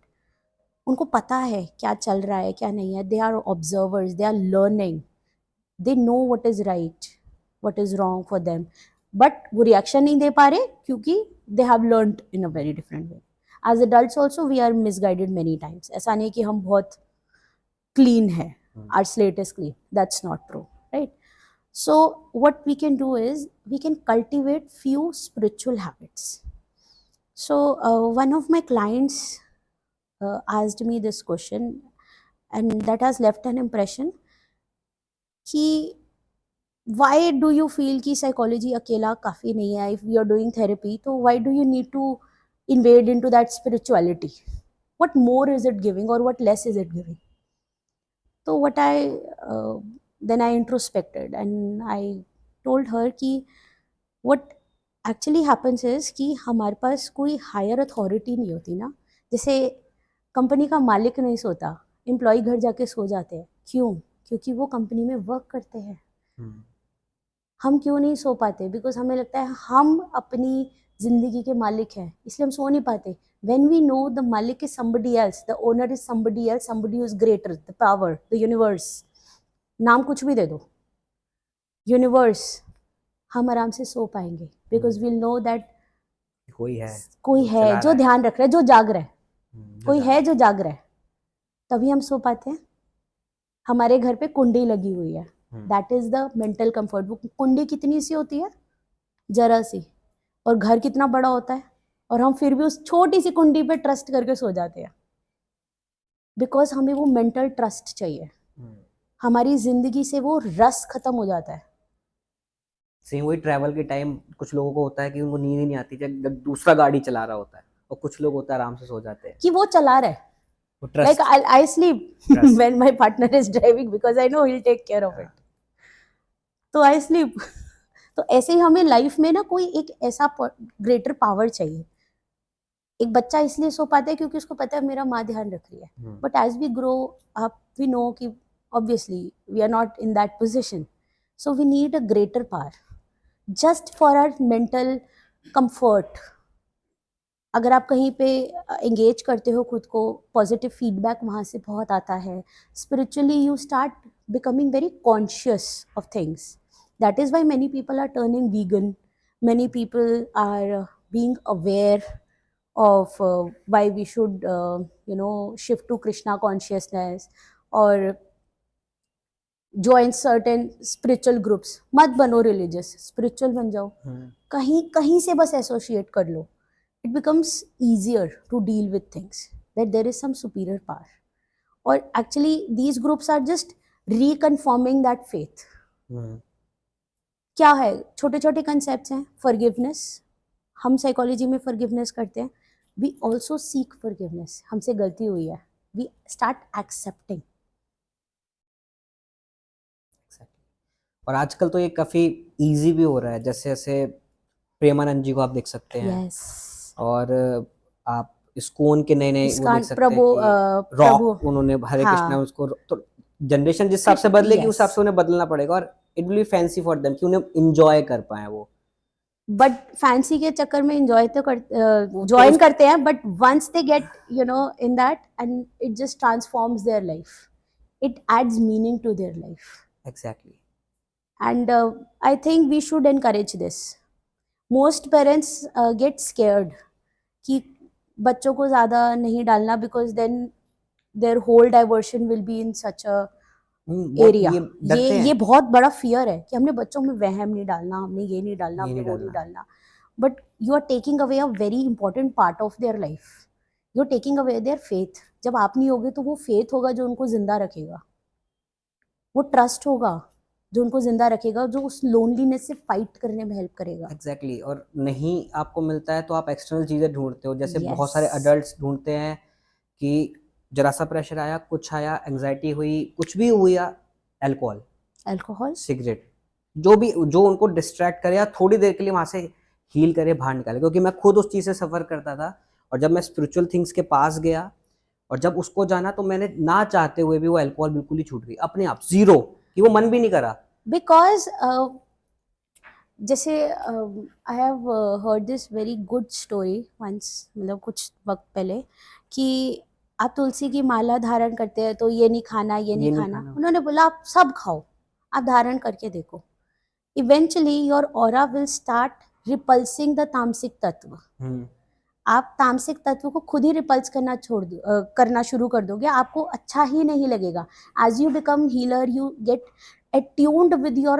उनको पता है क्या चल रहा है क्या नहीं है. They are observers, they are learning, they know what is right, what is wrong for them. But वो रिएक्शन नहीं दे पा रहे क्योंकि they have learned in a very different way. As adults also we are misguided many times. ऐसा नहीं कि हम बहुत क्लीन है, our slate is clean, that's not true, right? So what we can do is we can cultivate few spiritual habits. So one of my clients asked me this question and that has left an impression कि why do you feel कि psychology अकेला काफ़ी नहीं है? If you are doing therapy, तो why do you need to invade into that spirituality? What more is it giving or what less is it giving? So what then I introspected and I told her कि what actually happens is कि हमारे पास कोई higher authority नहीं होती ना. जैसे कंपनी का मालिक नहीं सोता, एम्प्लॉय घर जाके सो जाते हैं. क्यों? क्योंकि वो कंपनी में वर्क करते हैं. हम क्यों नहीं सो पाते? बिकॉज हमें लगता है हम अपनी जिंदगी के मालिक हैं, इसलिए हम सो नहीं पाते. व्हेन वी नो द मालिक is somebody else, the owner is somebody else, somebody who is greater, the power, the universe, नाम कुछ भी दे दो, यूनिवर्स, हम आराम से सो पाएंगे. बिकॉज वील नो दैट कोई है जो ध्यान रख रहा है, जो जाग रहा है, कोई है जो जाग रहा है, तभी हम सो पाते हैं. हमारे घर पे कुंडी लगी हुई है, that is the mental comfort. वो कुंडी कितनी सी होती है? जरा सी. और घर कितना बड़ा होता है, और हम फिर भी उस छोटी सी कुंडी पे ट्रस्ट करके सो जाते हैं. बिकॉज हमें वो मेंटल ट्रस्ट चाहिए. हमारी जिंदगी से वो रस खत्म हो जाता है. सेम वही ट्रैवल के टाइम कुछ लोगों को होता है कि उनको नींद ही नहीं आती जब दूसरा गाड़ी चला रहा होता है, और कुछ लोग होता है आराम से सो जाते हैं कि वो चला रहा है. Like I sleep when my partner is driving because I know he'll take care of it. तो I sleep. तो ऐसे ही हमें लाइफ में ना कोई एक ऐसा ग्रेटर पावर चाहिए. एक बच्चा इसलिए सो पाता है क्योंकि उसको पता है मेरा माँ ध्यान रख रही है. But as we grow up we know कि obviously we are not in that position. So we need a greater power just for our mental comfort. अगर आप कहीं पे एंगेज करते हो खुद को, पॉजिटिव फीडबैक वहाँ से बहुत आता है. Spiritually you start becoming very conscious of things. That is why many people are turning vegan, many people are being aware of why we should shift to Krishna consciousness और ज्वाइन सर्टेन स्पिरिचुअल ग्रुप्स. मत बनो रिलीजियस, स्पिरिचुअल बन जाओ. कहीं से बस एसोसिएट कर लो. It becomes easier to deal with things, that there is some superior power. Or actually these groups are just reconfirming that faith. क्या है, छोटे छोटे कंसेप्ट हैं. फॉरगिवनेस, हम साइकोलॉजी में फॉरगिवनेस करते हैं. We also seek forgiveness. हमसे गलती हुई है, वी स्टार्ट एक्सेप्टिंग. और आजकल तो ये काफी इजी भी हो रहा है, जैसे जैसे प्रेमानंद जी को आप देख सकते हैं. यस. और आप इस्कॉन के नए नए वो इस्कॉन, देख सकते हैं कि रॉक उन्होंने हरे कृष्णा उसको, तो जनरेशन जिस हिसाब से बदलेगी उस हिसाब से उन्हें बदलना पड़ेगा. और it will B fancy for them कि उन्हें एंजॉय कर पाए वो. बट फैंसी के चक्कर में एंजॉय तो ज्वाइन करते हैं, but once they get you know in that and it just transforms their life. It adds meaning to their life. Exactly. And I think we should encourage this. Most parents get scared कि बच्चों को ज़्यादा नहीं डालना, because then their whole diversion will be in such a area. ये बहुत बड़ा fear है कि हमने बच्चों में वहम नहीं डालना, हमने ये नहीं डालना, हमने वो नहीं डालना. But you are taking away a very important part of their life. You are taking away their faith. जब आप नहीं होगे तो वो faith होगा जो उनको जिंदा रखेगा, वो trust होगा जो उनको जिंदा रखेगा, जो उस लोनलीनेस से फाइट करने में हेल्प करेगा. एग्जैक्टली. और नहीं आपको मिलता है तो आप एक्सटर्नल चीजें ढूंढते हो, जैसे बहुत सारे अडल्ट्स ढूंढते हैं कि जरा सा प्रेशर आया, कुछ आया, एंजाइटी हुई, कुछ भी हुआ, अल्कोहल, सिगरेट, जो भी जो उनको डिस्ट्रैक्ट करे या थोड़ी देर के लिए वहां से हील करे, बाहर निकाले. क्योंकि मैं खुद उस चीज से सफर करता था, और जब मैं स्पिरिचुअल थिंग्स के पास गया और जब उसको जाना तो मैंने ना चाहते हुए भी वो अल्कोहल बिल्कुल ही छूट गई अपने आप, जीरो, कि वो मन भी नहीं करा. बिकॉज जैसे I have heard this very good story once, मतलब कुछ वक्त पहले, कि आप तुलसी की माला धारण करते हैं तो ये नहीं खाना, ये नहीं खाना. उन्होंने बोला आप सब खाओ, आप धारण करके देखो. Eventually your aura will start repulsing the तामसिक तत्व. आप तामसिक तत्व को खुद ही रिपल्स करना शुरू कर दोगे, आपको अच्छा ही नहीं लगेगा. As you become healer, you get attuned with your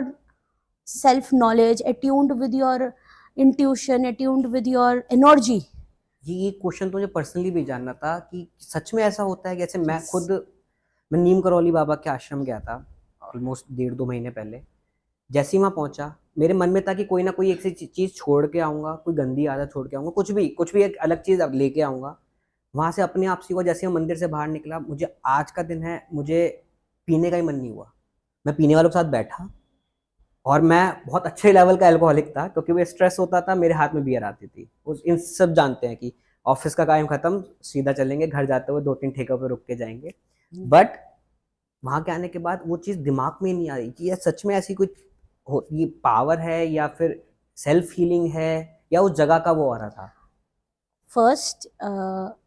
self knowledge, attuned with your intuition, attuned with your energy. ये क्वेश्चन तो मुझे पर्सनली भी जानना था कि सच में ऐसा होता है. जैसे मैं नीम करौली बाबा के आश्रम गया था ऑलमोस्ट 1.5-2 महीने पहले. जैसे ही वहाँ पहुंचा मेरे मन में था कि कोई ना कोई एक चीज छोड़ के आऊंगा, कोई गंदी आदत छोड़ के आऊंगा, कुछ भी एक अलग चीज अब लेके आऊंगा. वहां से अपने आप से हुआ, जैसे मैं मंदिर से बाहर निकला, मुझे आज का दिन है, मुझे पीने का ही मन नहीं हुआ. मैं पीने वालों के साथ बैठा और मैं बहुत अच्छे लेवल का अल्कोहलिक था, क्योंकि वो स्ट्रेस होता था, मेरे हाथ में बियर आती थी. इन सब जानते हैं कि ऑफिस का काम खत्म, सीधा चलेंगे घर, जाते हुए 2-3 ठेकों पे रुक के जाएंगे. बट वहां के आने के बाद वो चीज दिमाग में नहीं आ रही कि ये सच में ऐसी कुछ ये पावर है या फिर सेल्फ हीलिंग है या उस जगह का वो ऑरा था. फर्स्ट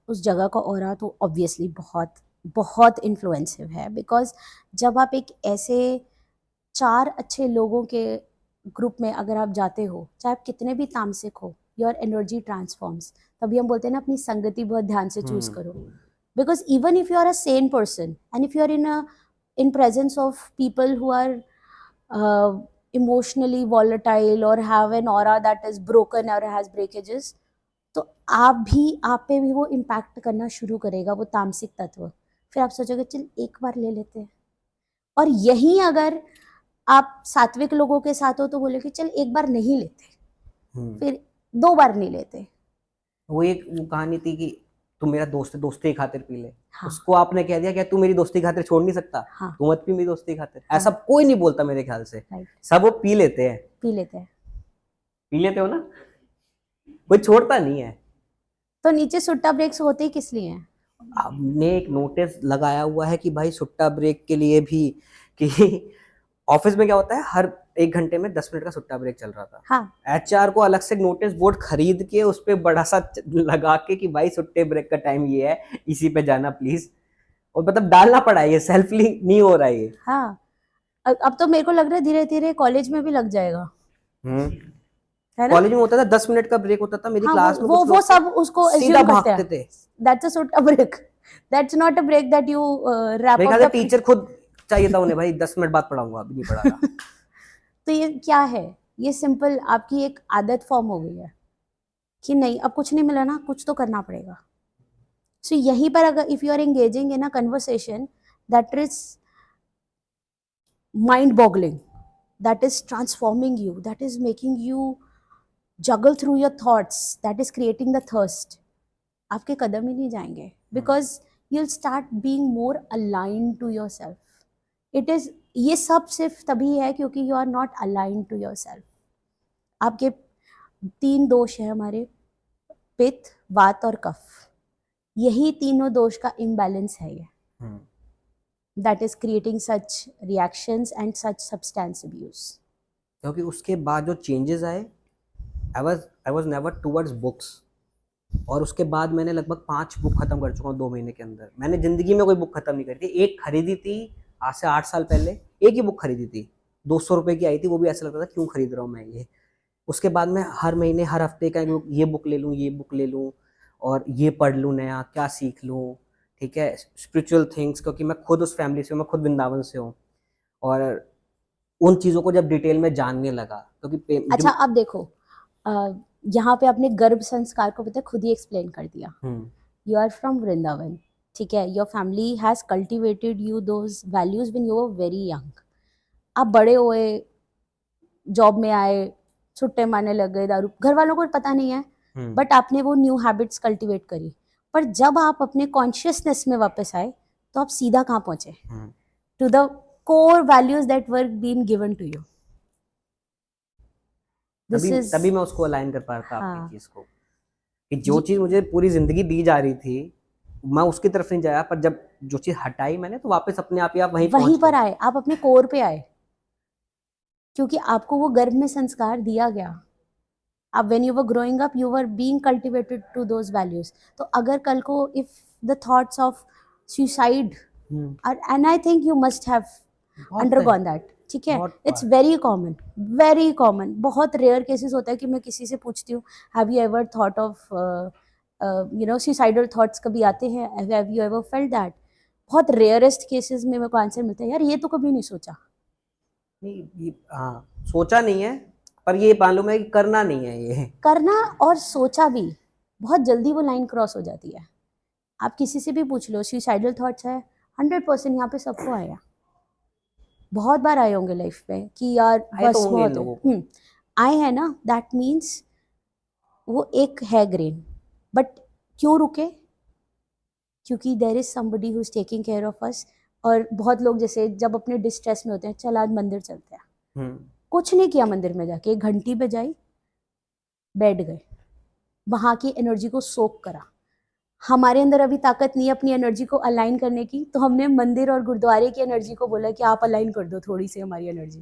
उस जगह का ऑरा तो ऑब्वियसली बहुत बहुत इन्फ्लुएंसिव है. बिकॉज जब आप एक ऐसे 4 अच्छे लोगों के ग्रुप में अगर आप जाते हो, चाहे आप कितने भी तामसिक हो, योर एनर्जी ट्रांसफॉर्म्स. तभी हम बोलते हैं ना, अपनी संगति बहुत ध्यान से चूज करो. Because even if you are a sane person and if you are in presence of people who are emotionally volatile और have an aura that is broken और हैज ब्रेकेजेस, तो आप पे भी वो इम्पैक्ट करना शुरू करेगा वो तामसिक तत्व. फिर आप सोचोगे चल एक बार ले लेते हैं. और यही अगर आप सात्विक लोगों के साथ हो तो बोलोगे चल एक बार नहीं लेते, फिर 2 बार नहीं लेते. वो कहानी थी कि तू मेरा दोस्त है, दोस्ती की खातिर पी ले. हाँ. उसको आपने कह दिया कि तू मेरी दोस्ती की खातिर छोड़ नहीं सकता. हाँ. तू मत पी मेरी दोस्ती की खातिर. हाँ. ऐसा कोई नहीं बोलता मेरे ख्याल से. सब वो पी लेते हो ना, कोई छोड़ता नहीं है. तो नीचे सुट्टा ब्रेक्स होते ही किस लिए हैं? हमने एक नोटिस लगाया हुआ है कि भाई सुट्टा ब्रेक के लिए भी, कि ऑफिस में क्या होता है, हर 1 घंटे में 10 मिनट का सुट्टा ब्रेक चल रहा था. हाँ. HR को अलग से नोटिस बोर्ड खरीद के उस पर बड़ा सा लगा के कि भाई सुट्टे ब्रेक का टाइम ये है, इसी पे जाना प्लीज. और मतलब डालना पड़ा, ये सेल्फली नहीं हो रहा है. हाँ. अब तो मेरे को लग रहा है धीरे धीरे कॉलेज में भी लग जाएगा. कॉलेज में होता था 10 मिनट का ब्रेक होता था मेरी क्लास में. वो सब उसको सीधा भागते थे. That's a sutta break. That's not a break that you wrap up the. Teacher खुद चाहिए था उन्हें, भाई 10 मिनट बाद पढ़ाऊंगा, अभी नहीं पढ़ागा. तो ये क्या है? ये सिंपल आपकी एक आदत फॉर्म हो गई है कि नहीं, अब कुछ नहीं मिला ना, कुछ तो करना पड़ेगा. सो यहीं पर अगर if you are engaging in a conversation that is mind boggling, that is transforming you, that is making you juggle through your thoughts, that is creating the thirst, आपके कदम ही नहीं जाएंगे, because you'll start being more aligned to yourself. It is, ये सब सिर्फ तभी है क्योंकि you are not aligned to yourself. आपके 3 दोष है हमारे, पित्त, वात और कफ, यही तीनों दोष का imbalance है ये, that is creating such reactions and such substance abuse. क्योंकि उसके बाद जो चेंजेस आए, I was never towards books, और उसके बाद मैंने लगभग 5 बुक खत्म कर चुका हूँ 2 महीने के अंदर. मैंने जिंदगी में कोई बुक खत्म नहीं करी थी. एक खरीदी थी आज से 8 साल पहले, एक ही बुक खरीदी थी, 200 रुपये की आई थी, वो भी ऐसा लगता था क्यों खरीद रहा हूँ मैं ये. उसके बाद मैं हर महीने हर हफ्ते का ये बुक ले लूँ, ये बुक ले लूँ, और ये पढ़ लूँ, नया क्या सीख लूँ, ठीक है, स्पिरिचुअल थिंग्स, क्योंकि मैं खुद उस फैमिली से हूँ, मैं खुद वृंदावन से हूँ, और उन चीज़ों को जब डिटेल में जानने लगा, क्योंकि अच्छा अब देखो, यहाँ पे आपने गर्भ संस्कार को पता है खुद ही एक्सप्लेन कर दिया. यू आर फ्रॉम वृंदावन, ठीक है, your family has cultivated you those values when you were very young. आप बड़े हुए, जॉब में आए, छुट्टे मारने लग गए, दारू, घर वालों को पता नहीं है, बट आपने वो न्यू हैबिट्स कल्टिवेट करी. पर जब आप अपने कॉन्शियसनेस में वापस आए तो आप सीधा कहाँ पहुंचे, to the core values that were been given to you. तभी मैं उसको अलाइन कर पा रहा था आपकी चीज को, कि जो चीज मुझे पूरी जिंदगी दी जा रही थी मैं उसकी तरफ नहीं जाया, पर जब जो चीज हटाई मैंने तो वापस अपने आप ही आप वहीं पर आए, आप अपने कोर पे आए, क्योंकि आपको वो गर्भ में संस्कार दिया गया. अब when you were growing up you were being cultivated to those values. तो अगर कल को if the thoughts of suicide are, and I think you must have undergone that, ठीक है, it's very common, बहुत rare cases होता है कि मैं किसी से पूछती हूँ have you ever thought of suicidal thoughts कभी आते हैं, have you ever felt that. बहुत rarest cases में मेरे को आंसर मिलता है यार ये तो कभी नहीं सोचा. नहीं, हाँ सोचा नहीं है, पर ये मालूम है कि करना नहीं है, ये करना और सोचा भी बहुत जल्दी वो लाइन क्रॉस हो जाती है. आप किसी से भी पूछ लो सुसाइडल थॉट्स है, 100% यहाँ पे सबको आया, बहुत बार आए होंगे लाइफ में कि यार बस बहुत आए हैं ना. दैट मीन्स वो एक है ग्रेन, बट क्यों रुके, क्योंकि there is somebody who is taking care of us. और बहुत लोग जैसे जब अपने डिस्ट्रेस में होते हैं, चल आज मंदिर चलते हैं, कुछ नहीं किया मंदिर में जाके, 1 घंटी बजाई, बैठ गए, वहाँ की एनर्जी को सोक करा. हमारे अंदर अभी ताकत नहीं है अपनी एनर्जी को अलाइन करने की, तो हमने मंदिर और गुरुद्वारे की एनर्जी को बोला कि आप अलाइन कर दो थोड़ी सी हमारी energy.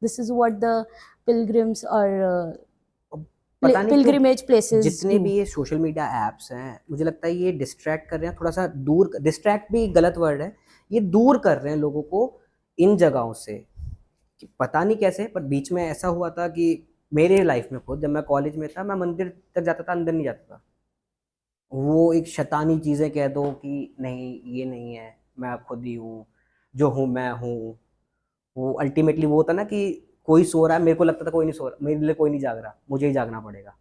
This is what the pilgrims और पिलग्रिमेज प्लेसेस, जितने भी ये सोशल मीडिया एप्स हैं, मुझे लगता है ये डिस्ट्रैक्ट कर रहे हैं, थोड़ा सा दूर, डिस्ट्रैक्ट भी गलत वर्ड है, ये दूर कर रहे हैं लोगों को इन जगहों से, कि पता नहीं कैसे. पर बीच में ऐसा हुआ था कि मेरे लाइफ में खुद जब मैं कॉलेज में था, मैं मंदिर तक जाता था, अंदर नहीं जाता था. वो एक शैतानी चीज़ें कह दो कि नहीं ये नहीं है, मैं खुद ही हूँ, जो हूँ मैं हूँ. वो अल्टीमेटली वो होता ना कि कोई सो रहा है, मेरे को लगता था कोई नहीं सो रहा, मेरे लिए कोई नहीं जाग रहा, मुझे ही जागना पड़ेगा.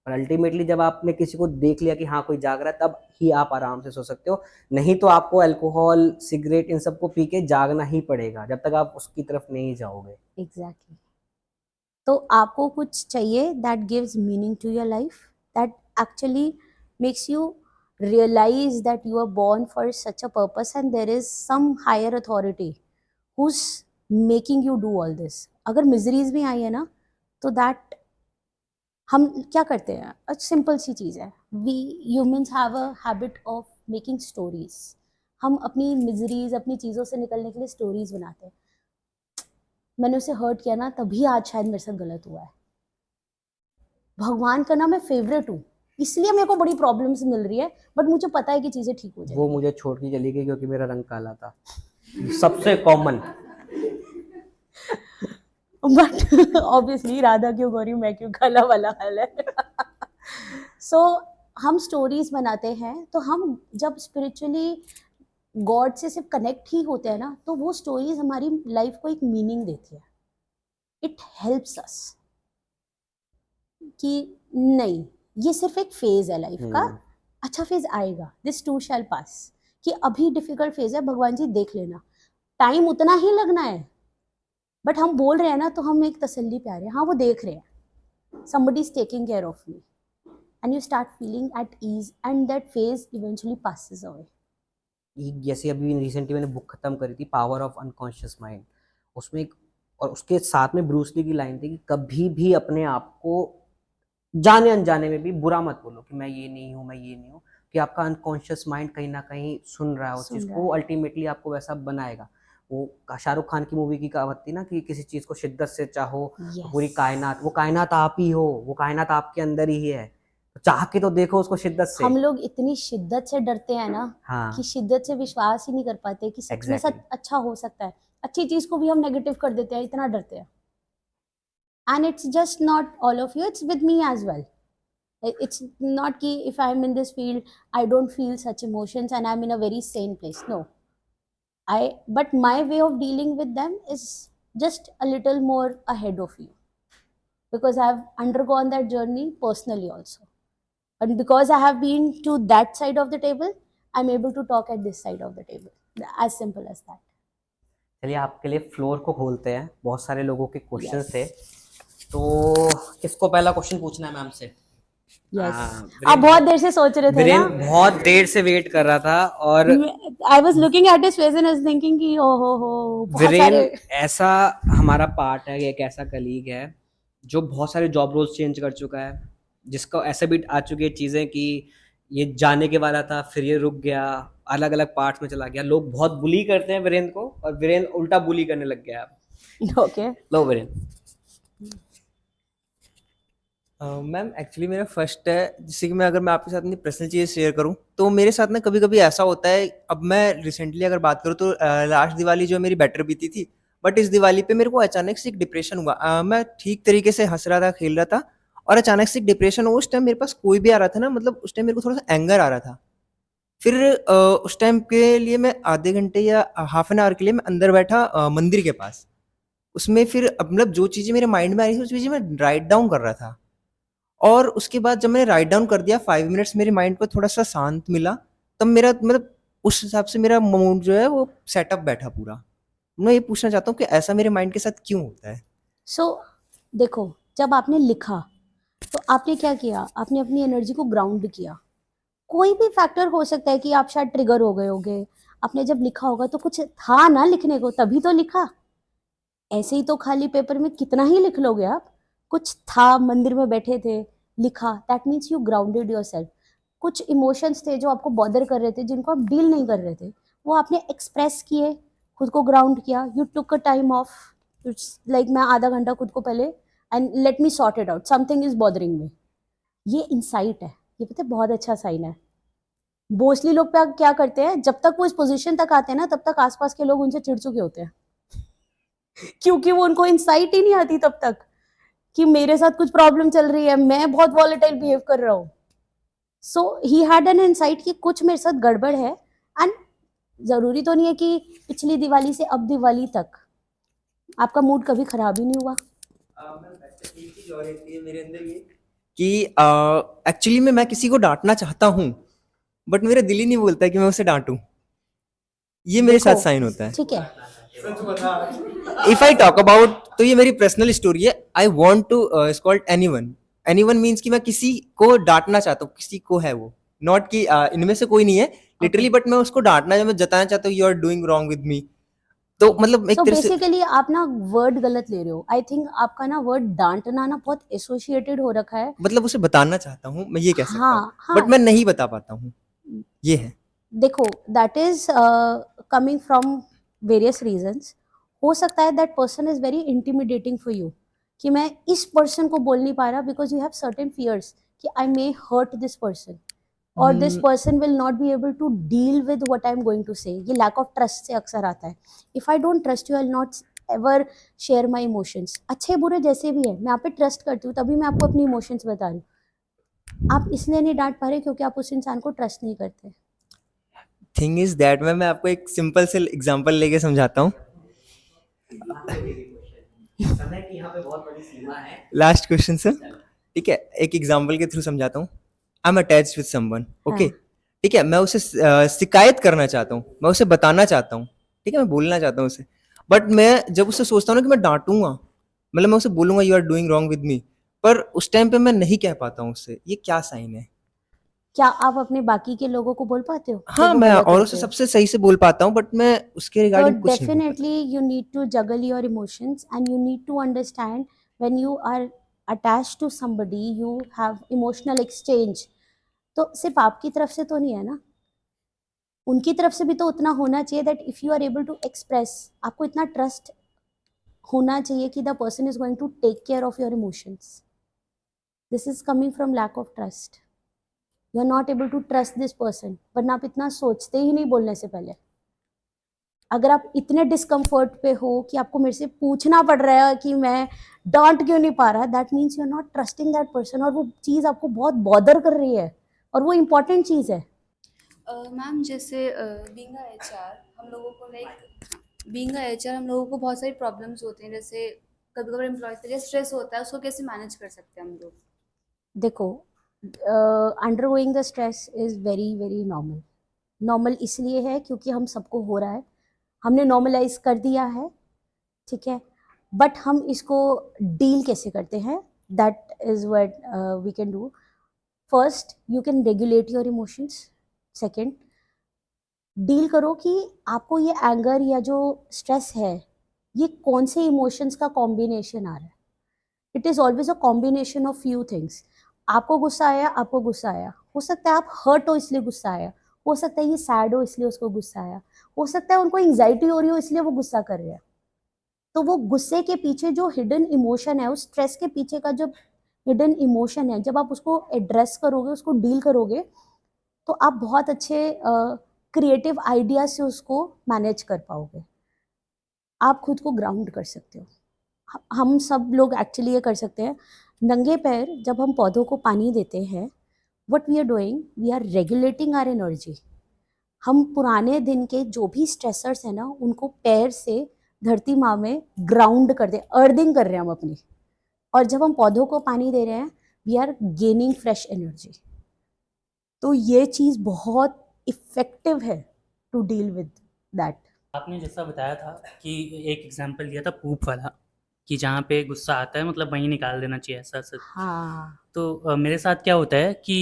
पर अल्टीमेटली जब आपने किसी को देख लिया कि हाँ कोई जाग रहा है, तब ही आप आराम से सो सकते हो. नहीं तो आपको अल्कोहल, सिगरेट, इन सबको पी के जागना ही पड़ेगा जब तक आप उसकी तरफ नहीं जाओगे. एग्जैक्टली. तो आपको कुछ चाहिए that gives meaning to your life, that actually makes you realize that you are born for such a purpose and there is some higher authority who's making you do all this. अगर मिजरीज भी आई है ना, तो दैट हम क्या करते हैं, सिंपल सी चीज़ है, we humans have a habit of making stories. हम अपनी मिजरीज, अपनी चीज़ों से निकलने के लिए स्टोरीज बनाते हैं. मैंने उसे हर्ट किया ना, तभी आज शायद मेरे साथ गलत हुआ है. भगवान का ना मैं फेवरेट हूँ, इसलिए मेरे को बड़ी प्रॉब्लम्स मिल रही है, बट मुझे पता है कि चीज़ें ठीक हो जाएंगी. वो मुझे छोड़ के चली गई क्योंकि मेरा रंग काला था, सबसे कॉमन. बट ऑब्वियसली राधा क्यों गोरी, मैं क्यों काला वाला हाल है. सो हम स्टोरीज बनाते हैं, तो हम जब स्पिरिचुअली गॉड से सिर्फ कनेक्ट ही होते हैं ना, तो वो स्टोरीज हमारी लाइफ को एक मीनिंग देती है. इट हेल्प्स अस कि नहीं ये सिर्फ एक फेज है लाइफ का, अच्छा फेज आएगा, दिस टू शैल पास, कि अभी डिफिकल्ट फेज है, भगवान जी देख लेना, टाइम उतना ही लगना है, बट हम बोल रहे हैं ना, तो हम एक तसल्ली पे आ रहे हैं, हाँ वो देख रहे हैं, somebody is taking care of me, and you start feeling at ease, and that phase eventually passes away. जैसे अभी रिसेंटली मैंने बुक खत्म करी थी, पावर ऑफ अनकॉन्शियस माइंड, उसमें एक, और उसके साथ में ब्रूस ली की लाइन थी कि कभी भी अपने आप को जाने अनजाने में भी बुरा मत बोलो कि मैं ये नहीं हूँ, मैं ये नहीं हूँ, कि आपका अनकॉन्शियस माइंड कहीं ना कहीं सुन रहा है उस चीज़ को, अल्टीमेटली आपको वैसा बनाएगा। वो शाहरुख खान की मूवी की कहावत थी ना कि किसी चीज़ को शिद्दत से चाहो तो पूरी कायनात, वो कायनात आप ही हो, वो कायनात आपके अंदर ही है, तो चाह के तो देखो उसको शिद्दत से। हम लोग इतनी शिद्दत से डरते हैं ना, हाँ कि शिद्दत से विश्वास ही नहीं कर पाते कि सच में Exactly. सच अच्छा हो सकता है, अच्छी चीज को भी हम नेगेटिव कर देते हैं, इतना डरते हैं। And it's just not all of you, it's with me as well. It's not ki if I'm in this field, I don't feel such emotions and I'm in a very sane place. No, but my way of dealing with them is just a little more ahead of you, because I've undergone that journey personally also, and because I have been to that side of the table, I'm able to talk at this side of the table. As simple as that. चलिए आपके लिए फ्लोर को खोलते हैं, बहुत सारे लोगों के क्वेश्चंस थे, तो किसको पहला क्वेश्चन पूछना है मैम से? Yes. वीरेन- आप बहुत देर से सोच रहे थे वीरेन ना। बहुत देर से वेट कर रहा था, और I was looking at his face and I was thinking कि हो बहुत वीरेन सारे। ऐसा हमारा पार्ट है, एक ऐसा कलीग है जो बहुत सारे जॉब रोल्स चेंज कर चुका है, जिसको ऐसे भी आ चुकी है चीज़ें कि ये जाने के वाला था, फिर ये रुक गया, अलग अलग पार्ट्स में चला गया। लोग बहुत बुली करते हैं वीरेन को, और वीरेन उल्टा बुली करने लग गया अब। Okay. लो वीरेन। मैम एक्चुअली मेरा फर्स्ट है, जैसे कि मैं आपके साथ अपनी पर्सनल चीज़ें शेयर करूं, तो मेरे साथ ना कभी कभी ऐसा होता है। अब मैं रिसेंटली अगर बात करूं तो लास्ट दिवाली जो मेरी बेटर बीती थी, बट इस दिवाली पे मेरे को अचानक से एक डिप्रेशन हुआ। मैं ठीक तरीके से हंस रहा था, खेल रहा था, और अचानक से एक डिप्रेशन हुआ। उस टाइम मेरे पास कोई भी आ रहा था ना, मतलब उस टाइम मेरे को थोड़ा सा एंगर आ रहा था। फिर उस टाइम के लिए मैं आधे घंटे या हाफ एन आवर के लिए मैं अंदर बैठा मंदिर के पास। उसमें फिर मतलब जो चीज़ें मेरे माइंड में आ रही थी, उस चीज़ें मैं राइट डाउन कर रहा था। और उसके बाद जब मैंने राइट डाउन कर दिया, 5 मिनट्स मेरे माइंड को थोड़ा-सा शांत मिला, तब मेरा मतलब उस हिसाब से मेरा मूड जो है वो सेटअप बैठा पूरा। मैं ये पूछना चाहता हूँ कि ऐसा मेरे माइंड के साथ क्यों होता है? देखो, जब आपने लिखा तो आपने क्या किया, आपने अपनी एनर्जी को ग्राउंड किया। कोई भी फैक्टर हो सकता है कि आप शायद ट्रिगर हो गए होगे, आपने जब लिखा होगा तो कुछ था ना लिखने को, तभी तो लिखा। ऐसे ही तो खाली पेपर में कितना ही लिख लोगे आप। कुछ था, मंदिर में बैठे थे, लिखा, that means you grounded yourself. कुछ इमोशंस थे जो आपको बॉदर कर रहे थे, जिनको आप डील नहीं कर रहे थे, वो आपने एक्सप्रेस किए, खुद को ग्राउंड किया। You took a time of, like मैं आधा घंटा खुद को पहले, and let me sort it out, something is bothering me. ये इंसाइट है, ये पता है बहुत अच्छा साइन है। मोस्टली लोग क्या करते हैं, जब तक वो इस पोजीशन तक आते हैं ना, तब तक आसपास के लोग उनसे चिढ़ चुके होते हैं क्योंकि वो उनको इंसाइट ही नहीं आती तब तक कि मेरे साथ कुछ प्रॉब्लम चल रही है, मैं बहुत वॉलेटाइल बिहेव कर रहा हूँ। सो ही हैड एन इंसाइट कि कुछ मेरे साथ गड़बड़ है। एंड जरूरी तो नहीं है कि पिछली दिवाली से अब दिवाली तक आपका मूड कभी खराब ही नहीं हुआ। एक चीज़ और रहती है मेरे अंदर ये कि एक्चुअली मैं किसी को डाँटना चाहता हूँ, बट मेरा दिल ही नहीं बोलता है कि मैं उसे डाँटूँ। ये मेरे साथ साइन होता है। ठीक है, इफ आई टॉक अबाउट, तो ये मेरी पर्सनल स्टोरी है। I want to scold anyone. Anyone means कि मैं किसी को डांटना चाहता हूँ, किसी को है वो, नॉट कि इनमें से कोई नहीं है लिटरली, बट मैं उसको डांटना, जब मैं जताना चाहता हूँ you are doing wrong with me, तो मतलब एक सो तरह से बेसिकली आप ना वर्ड गलत ले रहे हो। आई थिंक आपका ना वर्ड डांटना ना बहुत एसोसिएटेड हो रखा है। मतलब उसे बताना चाहता हूँ, मैं ये कह सकता हूँ, हाँ, बट मैं नहीं बता पाता हूँ, ये है। देखो, that is coming from various reasons. हो सकता है that person is very intimidating for you, कि मैं इस पर्सन को बोल नहीं पा रहा because you have certain fears कि I may hurt this person, और this person will not be able to deal with what I am going to say. ये लैक ऑफ ट्रस्ट से अक्सर आता है। If I don't trust you, I will not ever share my emotions, अच्छे बुरे जैसे भी है। मैं आप पे ट्रस्ट करती हूँ, तभी मैं आपको अपनी इमोशंस बता रही हूँ। आप इसलिए नहीं डांट पा रहे क्योंकि आप उस इंसान को ट्रस्ट नहीं करते। थिंग इज दैट, मैं आपको एक सिंपल से एग्जांपल लेके समझाता हूँ। समय की यहाँ पे बहुत बड़ी सीमा है। लास्ट क्वेश्चन सर, ठीक है, एक एग्जांपल के थ्रू समझाता हूँ। I am attached with someone, okay, ठीक है, मैं उसे शिकायत करना चाहता हूँ, मैं उसे बताना चाहता हूँ, ठीक है, मैं बोलना चाहता हूँ उसे, बट मैं जब उससे सोचता हूँ ना कि मैं डांटूंगा, मतलब मैं उसे बोलूंगा you are doing wrong with me, पर उस टाइम पे मैं नहीं कह पाता हूँ उससे, ये क्या साइन है? क्या आप अपने बाकी के लोगों को बोल पाते हो जब हाँ, वो मैं गलत औरों से होते हैं? सबसे सही से बोल पाता हूँ, बट मैं उसके So रिगार्डिंग कुछ नहीं बोल पाता। definitely you need to juggle your emotions and you need to understand when you are attached to somebody you have emotional exchange. तो सिर्फ आपकी तरफ से तो नहीं है ना, उनकी तरफ से भी तो उतना होना चाहिए that if you are able to express, आपको इतना ट्रस्ट होना चाहिए कि the person is going to take care of your emotions. This is coming from lack of trust. You are not able to trust this person, वरना आप इतना सोचते ही नहीं बोलने से पहले। अगर आप इतने डिस्कम्फर्ट पे हो कि आपको मेरे से पूछना पड़ रहा है कि मैं डांट क्यों नहीं पा रहा, that means you are not trusting that person, और वो चीज़ आपको बहुत बॉदर कर रही है और वो इम्पॉर्टेंट चीज़ है। मैम जैसे बीइंग अ एचआर हम लोगों को बीइंग अ एचआर हम लोगों को बहुत सारी प्रॉब्लम्स होती हैं, जैसे कभी कभार एम्प्लॉयज के लिए स्ट्रेस होता है, उसको कैसे मैनेज कर सकते हैं हम लोग? देखो, undergoing the stress is very very normal. Normal इसलिए है क्योंकि हम सबको हो रहा है, हमने नॉर्मलाइज कर दिया है, ठीक है। बट हम इसको डील कैसे करते हैं, that is what we can do. First, you can regulate your emotions. Second, deal करो कि आपको ये एंगर या जो स्ट्रेस है ये कौन से इमोशंस का कॉम्बिनेशन आ रहा है। It is always a combination of few things. आपको गुस्सा आया, आपको गुस्सा आया, हो सकता है आप हर्ट हो इसलिए गुस्सा आया, हो सकता है ये सैड हो इसलिए उसको गुस्सा आया, हो सकता है उनको एंग्जाइटी हो रही हो इसलिए वो गुस्सा कर रहे हैं। तो वो गुस्से के पीछे जो हिडन इमोशन है, उस स्ट्रेस के पीछे का जो हिडन इमोशन है, जब आप उसको एड्रेस करोगे, उसको डील करोगे, तो आप बहुत अच्छे क्रिएटिव आइडिया से उसको मैनेज कर पाओगे। आप खुद को ग्राउंड कर सकते हो। हम सब लोग एक्चुअली ये कर सकते हैं। नंगे पैर जब हम पौधों को पानी देते हैं, what we are doing, we are regulating our energy. हम पुराने दिन के जो भी स्ट्रेसर्स हैं ना, उनको पैर से धरती माँ में ग्राउंड कर दे, अर्दिंग कर रहे हैं हम अपनी। और जब हम पौधों को पानी दे रहे हैं, we are gaining fresh energy. तो ये चीज़ बहुत इफ़ेक्टिव है टू डील विद दैट। आपने जैसा बताया था कि एक एग्जांपल दिया था पूप वाला, कि जहाँ पे गुस्सा आता है मतलब वहीं निकाल देना चाहिए, ऐसा ऐसा। हाँ, तो मेरे साथ क्या होता है कि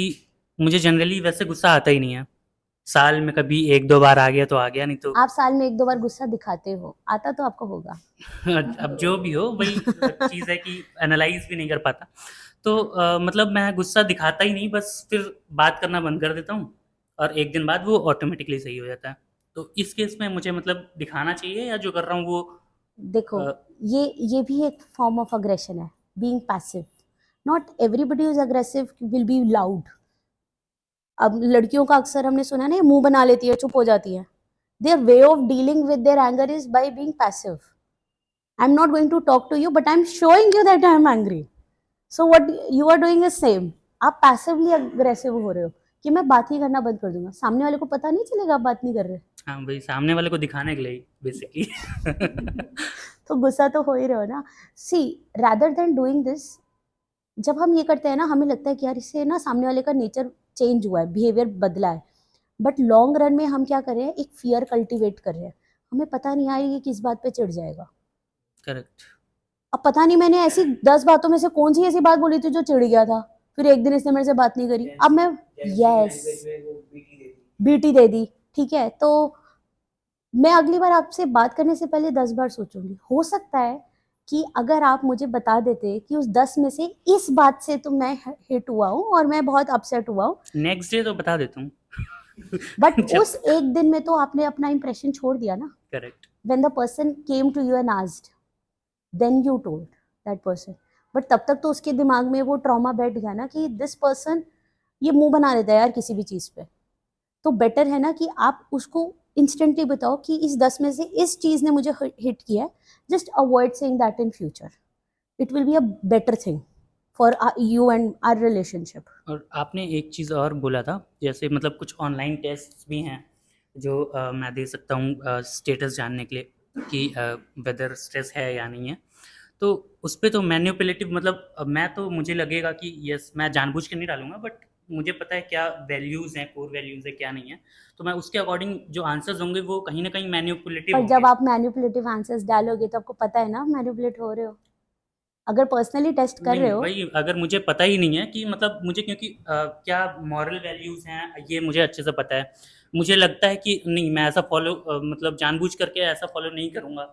मुझे जनरली वैसे गुस्सा आता ही नहीं है। साल में कभी 1-2 बार आ गया तो आ गया, नहीं तो आप साल में 1-2 बार गुस्सा दिखाते हो, आता तो आपको होगा। अब जो भी हो वही चीज़ है कि एनालाइज़ भी नहीं कर पाता। तो मतलब मैं गुस्सा दिखाता ही नहीं, बस फिर बात करना बंद कर देता हूँ और 1 दिन बाद वो ऑटोमेटिकली सही हो जाता है। तो इस केस में मुझे मतलब दिखाना चाहिए या जो कर रहा हूँ वो देखो, अ, ये भी एक फॉर्म ऑफ अग्रेशन है, being passive. Not everybody is aggressive will be loud. अब लड़कियों का अक्सर हमने सुना है ना, ये मुंह बना लेती है, चुप हो जाती है। Their way of dealing with their anger is by being passive. I am not going to talk to you but I am showing you that I am angry. So what you are doing is same. आप पैसिवली अग्रेसिव हो रहे हो कि मैं बात ही करना बंद कर दूंगा, सामने वाले को पता नहीं चलेगा आप बात नहीं कर रहे। हाँ, वही सामने वाले को दिखाने के लिए बेसिकली। तो गुस्सा तो हो ही रहे हो ना। सी, रादर देन डूइंग दिस, जब हम ये करते हैं ना, हमें लगता है कि यार इससे ना सामने वाले का नेचर चेंज हुआ है, बिहेवियर बदला है। बट लॉन्ग रन में हम क्या कर रहे हैं, एक फियर कल्टीवेट कर रहे हैं। हमें पता नहीं यार ये किस बात पे चिढ़ जाएगा। करेक्ट। अब पता नहीं मैंने ऐसी 10 बातों में से कौन सी ऐसी बात बोली थी जो चिढ़ गया था, फिर एक दिन इसने मेरे से बात नहीं करी, अब मैं यस बीटी दे दी, ठीक है। तो मैं अगली बार आपसे बात करने से पहले 10 बार सोचूंगी। हो सकता है कि अगर आप मुझे बता देते कि उस 10 में से इस बात से तो मैं हिट हुआ हूँ और मैं बहुत अपसेट हुआ हूँ, नेक्स्ट डे तो बता देता हूँ। बट जब उस एक दिन में तो आपने अपना इंप्रेशन छोड़ दिया ना। Correct. When the person came to you and asked, then you told that person. But तब तक तो उसके दिमाग में वो ट्रॉमा बैठ गया ना कि दिस पर्सन ये मुंह बना लेता है यार किसी भी चीज़ पे। तो बेटर है ना कि आप उसको इंस्टेंटली बताओ कि इस 10 में से इस चीज़ ने मुझे हिट किया है, just avoid saying that in future. It will be a better thing for you and our relationship. और आपने एक चीज़ और बोला था, जैसे मतलब कुछ ऑनलाइन टेस्ट भी हैं जो मैं दे सकता हूँ स्टेटस जानने के लिए कि वेदर स्ट्रेस है या नहीं है। तो उस पे तो मैनिपुलेटिव मतलब मैं तो मुझे लगेगा कि यस मैं जानबूझ के नहीं डालूँगा, बट मुझे पता है क्या वैल्यूज़ हैं, कोर वैल्यूज़ है, क्या नहीं है। तो मैं उसके अकॉर्डिंग जो आंसर्स होंगे वो कहीं न कहीं मैनिपुलेटिव पर होंगे। जब आप मैनिपुलेटिव आंसर्स डालोगे तो आपको पता है ना मैनिपुलेट हो रहे हो। अगर पर्सनली टेस्ट कर नहीं, रहे नहीं, हो वही अगर मुझे पता ही नहीं है कि मतलब मुझे क्योंकि क्या मॉरल वैल्यूज़ हैं, ये मुझे अच्छे से पता है। मुझे लगता है कि नहीं मैं ऐसा फ़ॉलो मतलब जानबूझ करके ऐसा फ़ॉलो नहीं करूँगा।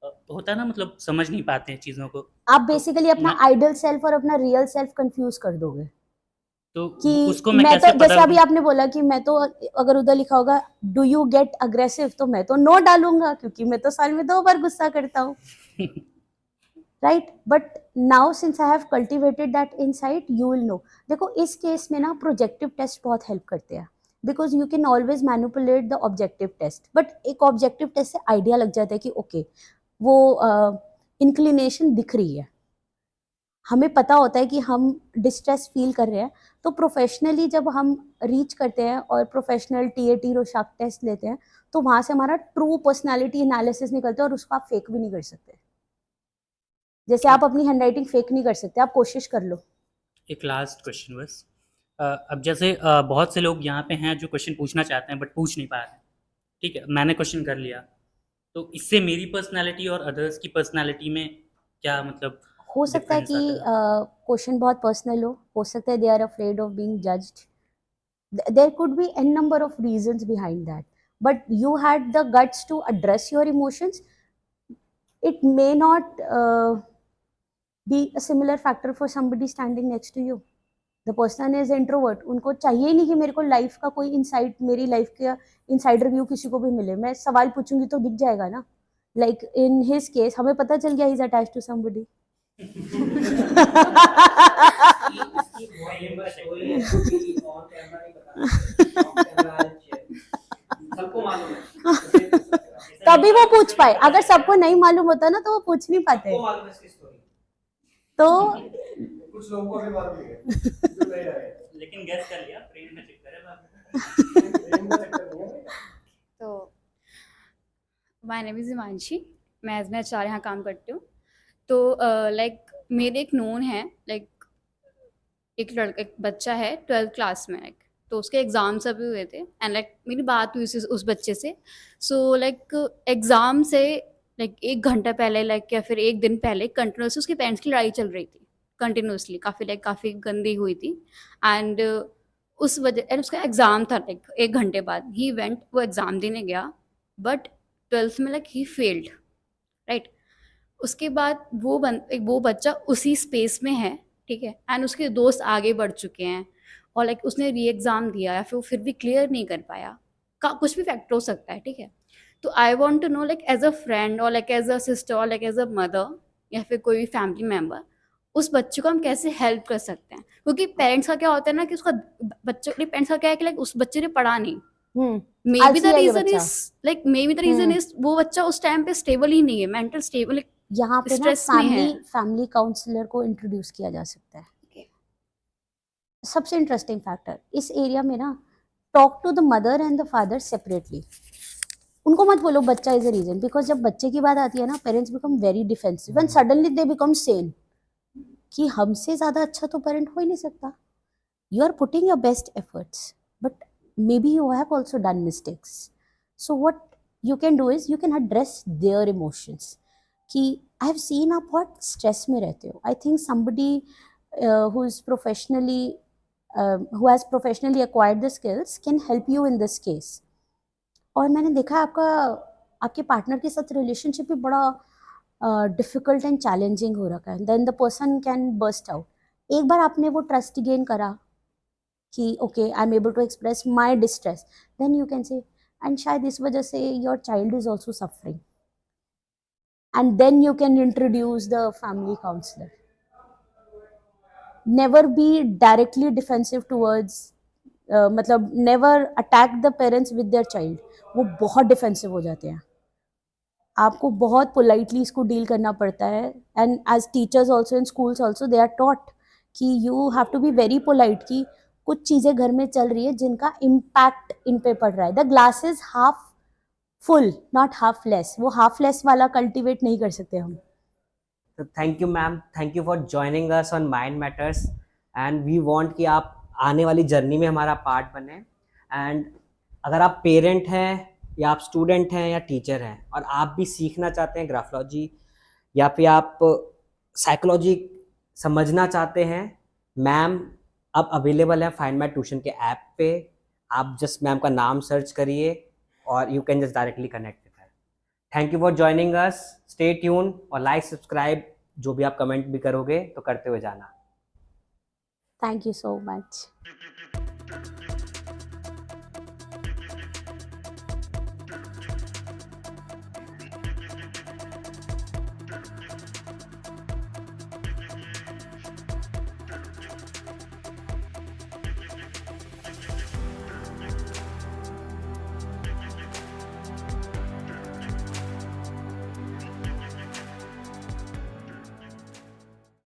होता है ना मतलब समझ नहीं पाते हैं चीज़ों को। आप तो बेसिकली अपना मैं आइडल सेल्फ और अपना रियल सेल्फ कंफ्यूज कर दोगे तो कि उसको मैं मैं तो कैसे पता जैसे अभी करूँ? आपने बोला कि मैं तो अगर उधर लिखा होगा डू यू गेट अग्रेसिव तो मैं तो नो डालूंगा क्योंकि मैं तो साल में 2 बार गुस्सा करता हूँ, right? But now since I have cultivated that insight you will know. देखो इस केस में ना प्रोजेक्टिव टेस्ट बहुत हेल्प करते हैं because you can always manipulate the objective test, but एक ऑब्जेक्टिव टेस्ट से आइडिया लग जाता है कि ओके वो इंक्लिनेशन दिख रही है, हमें पता होता है कि हम डिस्ट्रेस फील कर रहे हैं। तो प्रोफेशनली जब हम रीच करते हैं और प्रोफेशनल टीएटी रोशाक टेस्ट लेते हैं तो वहां से हमारा ट्रू पर्सनालिटी एनालिसिस निकलता है और उसको आप फेक भी नहीं कर सकते। जैसे आप अपनी हैंडराइटिंग फेक नहीं कर सकते, आप कोशिश कर लो। एक लास्ट क्वेश्चन बस। अब जैसे बहुत से लोग यहाँ पे हैं जो क्वेश्चन पूछना चाहते हैं बट पूछ नहीं पा रहे हैं। ठीक है, मैंने क्वेश्चन कर लिया। तो इससे मेरी पर्सनैलिटी और अदर्स की पर्सनैलिटी में क्या मतलब हो सकता है डिफरेंस कि आता है? क्वेश्चन बहुत पर्सनल हो सकता है they are afraid of being judged, there could be n number of reasons behind that, but you had the guts to address your emotions. It may not be a similar factor for somebody standing next to you. The person is introvert, उनको चाहिए ही नहीं कि मेरे को लाइफ का कोई इंसाइट, मेरी लाइफ का इनसाइडर व्यू किसी को भी मिले। मैं सवाल पूछूंगी तो दिख जाएगा ना। लाइक इन हिज केस हमें पता चल गया he is attached to somebody. तभी वो पूछ पाए, अगर सबको नहीं मालूम होता ना तो वो पूछ नहीं पाते। तो कुछ लोगों को भी मालूम नहीं है जो नहीं रहे। लेकिन गैस कर लिया, प्रेम का चक्कर है बाद में। तो माय नेम इज़ हिमांशी, मैं एज मैं एचआर यहाँ काम करती हूँ। तो लाइक मेरे एक नोन है, लाइक एक बच्चा है 12th क्लास में, लाइक तो उसके एग्ज़ाम्स अभी हुए थे एंड लाइक मेरी बात हुई उस बच्चे से। सो लाइक एग्ज़ाम से लाइक 1 घंटा पहले लाइक या फिर 1 दिन पहले कंटिन्यूसली उसके पेरेंट्स की लड़ाई चल रही थी, कंटिन्यूसली काफ़ी गंदी हुई थी। एंड उस वजह एंड उसका एग्ज़ाम था लाइक 1 घंटे बाद ही वेंट, वो एग्ज़ाम देने गया बट 12th में लाइक ही फेल्ड, राइट। उसके बाद वो बच्चा उसी स्पेस में है, ठीक है, एंड उसके दोस्त आगे बढ़ चुके हैं और लाइक उसने री एग्ज़ाम दिया या फिर वो फिर भी क्लियर नहीं कर पाया, कुछ भी फैक्टर हो सकता है, ठीक है। तो I want to know like as a friend और लाइक एज अ सिस्टर और लाइक एज अ मदर या फिर कोई फैमिली मेम्बर उस बच्चे को हम कैसे हेल्प कर सकते हैं, क्योंकि पेरेंट्स का क्या होता है ना कि उसका बच्चों के पेरेंट्स का क्या है कि लाइक उस बच्चे ने पढ़ा नहीं, मे बी द आलसी है ये रीजन बच्चा। Is like maybe the reason is वो बच्चा उस टाइम पे स्टेबल ही नहीं है, मेंटल स्टेबल, यहाँ पे ना स्ट्रेस में है। फैमिली काउंसलर को इंट्रोड्यूस किया जा सकता है। Okay. सबसे इंटरेस्टिंग फैक्टर इस एरिया में ना, talk to the mother and the father separately. उनको मत बोलो बच्चा इज अ रीजन, बिकॉज जब बच्चे की बात आती है ना parents become very defensive and suddenly they become Sen कि हमसे ज्यादा अच्छा तो पेरेंट हो ही नहीं सकता। You are putting your best efforts but maybe you have also done mistakes. So what you can do is you can address their emotions कि आई हैव सीन आप बहुत स्ट्रेस में रहते हो। I think somebody who is professionally who has professionally acquired the skills can help you in this case। और मैंने देखा है आपके पार्टनर के साथ रिलेशनशिप भी बड़ा डिफिकल्ट एंड चैलेंजिंग हो रखा है। Then the person can burst out. एक बार आपने वो ट्रस्ट गेन करा कि okay I am able to express my distress, then you can say and शायद इस वजह से your child is also suffering and then you can introduce the family counsellor. Never be directly defensive towards, मतलब never attack the parents with their child. वो बहुत डिफेंसिव हो जाते हैं, आपको बहुत पोलाइटली इसको डील करना पड़ता है। And as teachers also in schools also they are taught कि you have to be very polite कि कुछ चीज़ें घर में चल रही है जिनका इम्पैक्ट इन पे पड़ रहा है। The glass is half full not half less, वो हाफ लेस वाला कल्टिवेट नहीं कर सकते हम। तो thank you ma'am, thank you for joining us on Mind Matters and we want कि आप आने वाली जर्नी में हमारा पार्ट बने। एंड अगर आप पेरेंट हैं या आप स्टूडेंट हैं या टीचर हैं और आप भी सीखना चाहते हैं ग्राफोलॉजी या फिर आप साइकोलॉजी समझना चाहते हैं, मैम अब अवेलेबल है फाइंड माई ट्यूशन के ऐप पे। आप जस्ट मैम का नाम सर्च करिए और you can just directly connect with her. Thank you for joining us, stay tune और लाइक सब्सक्राइब, जो भी आप कमेंट भी करोगे तो करते हुए जाना। Thank you so much.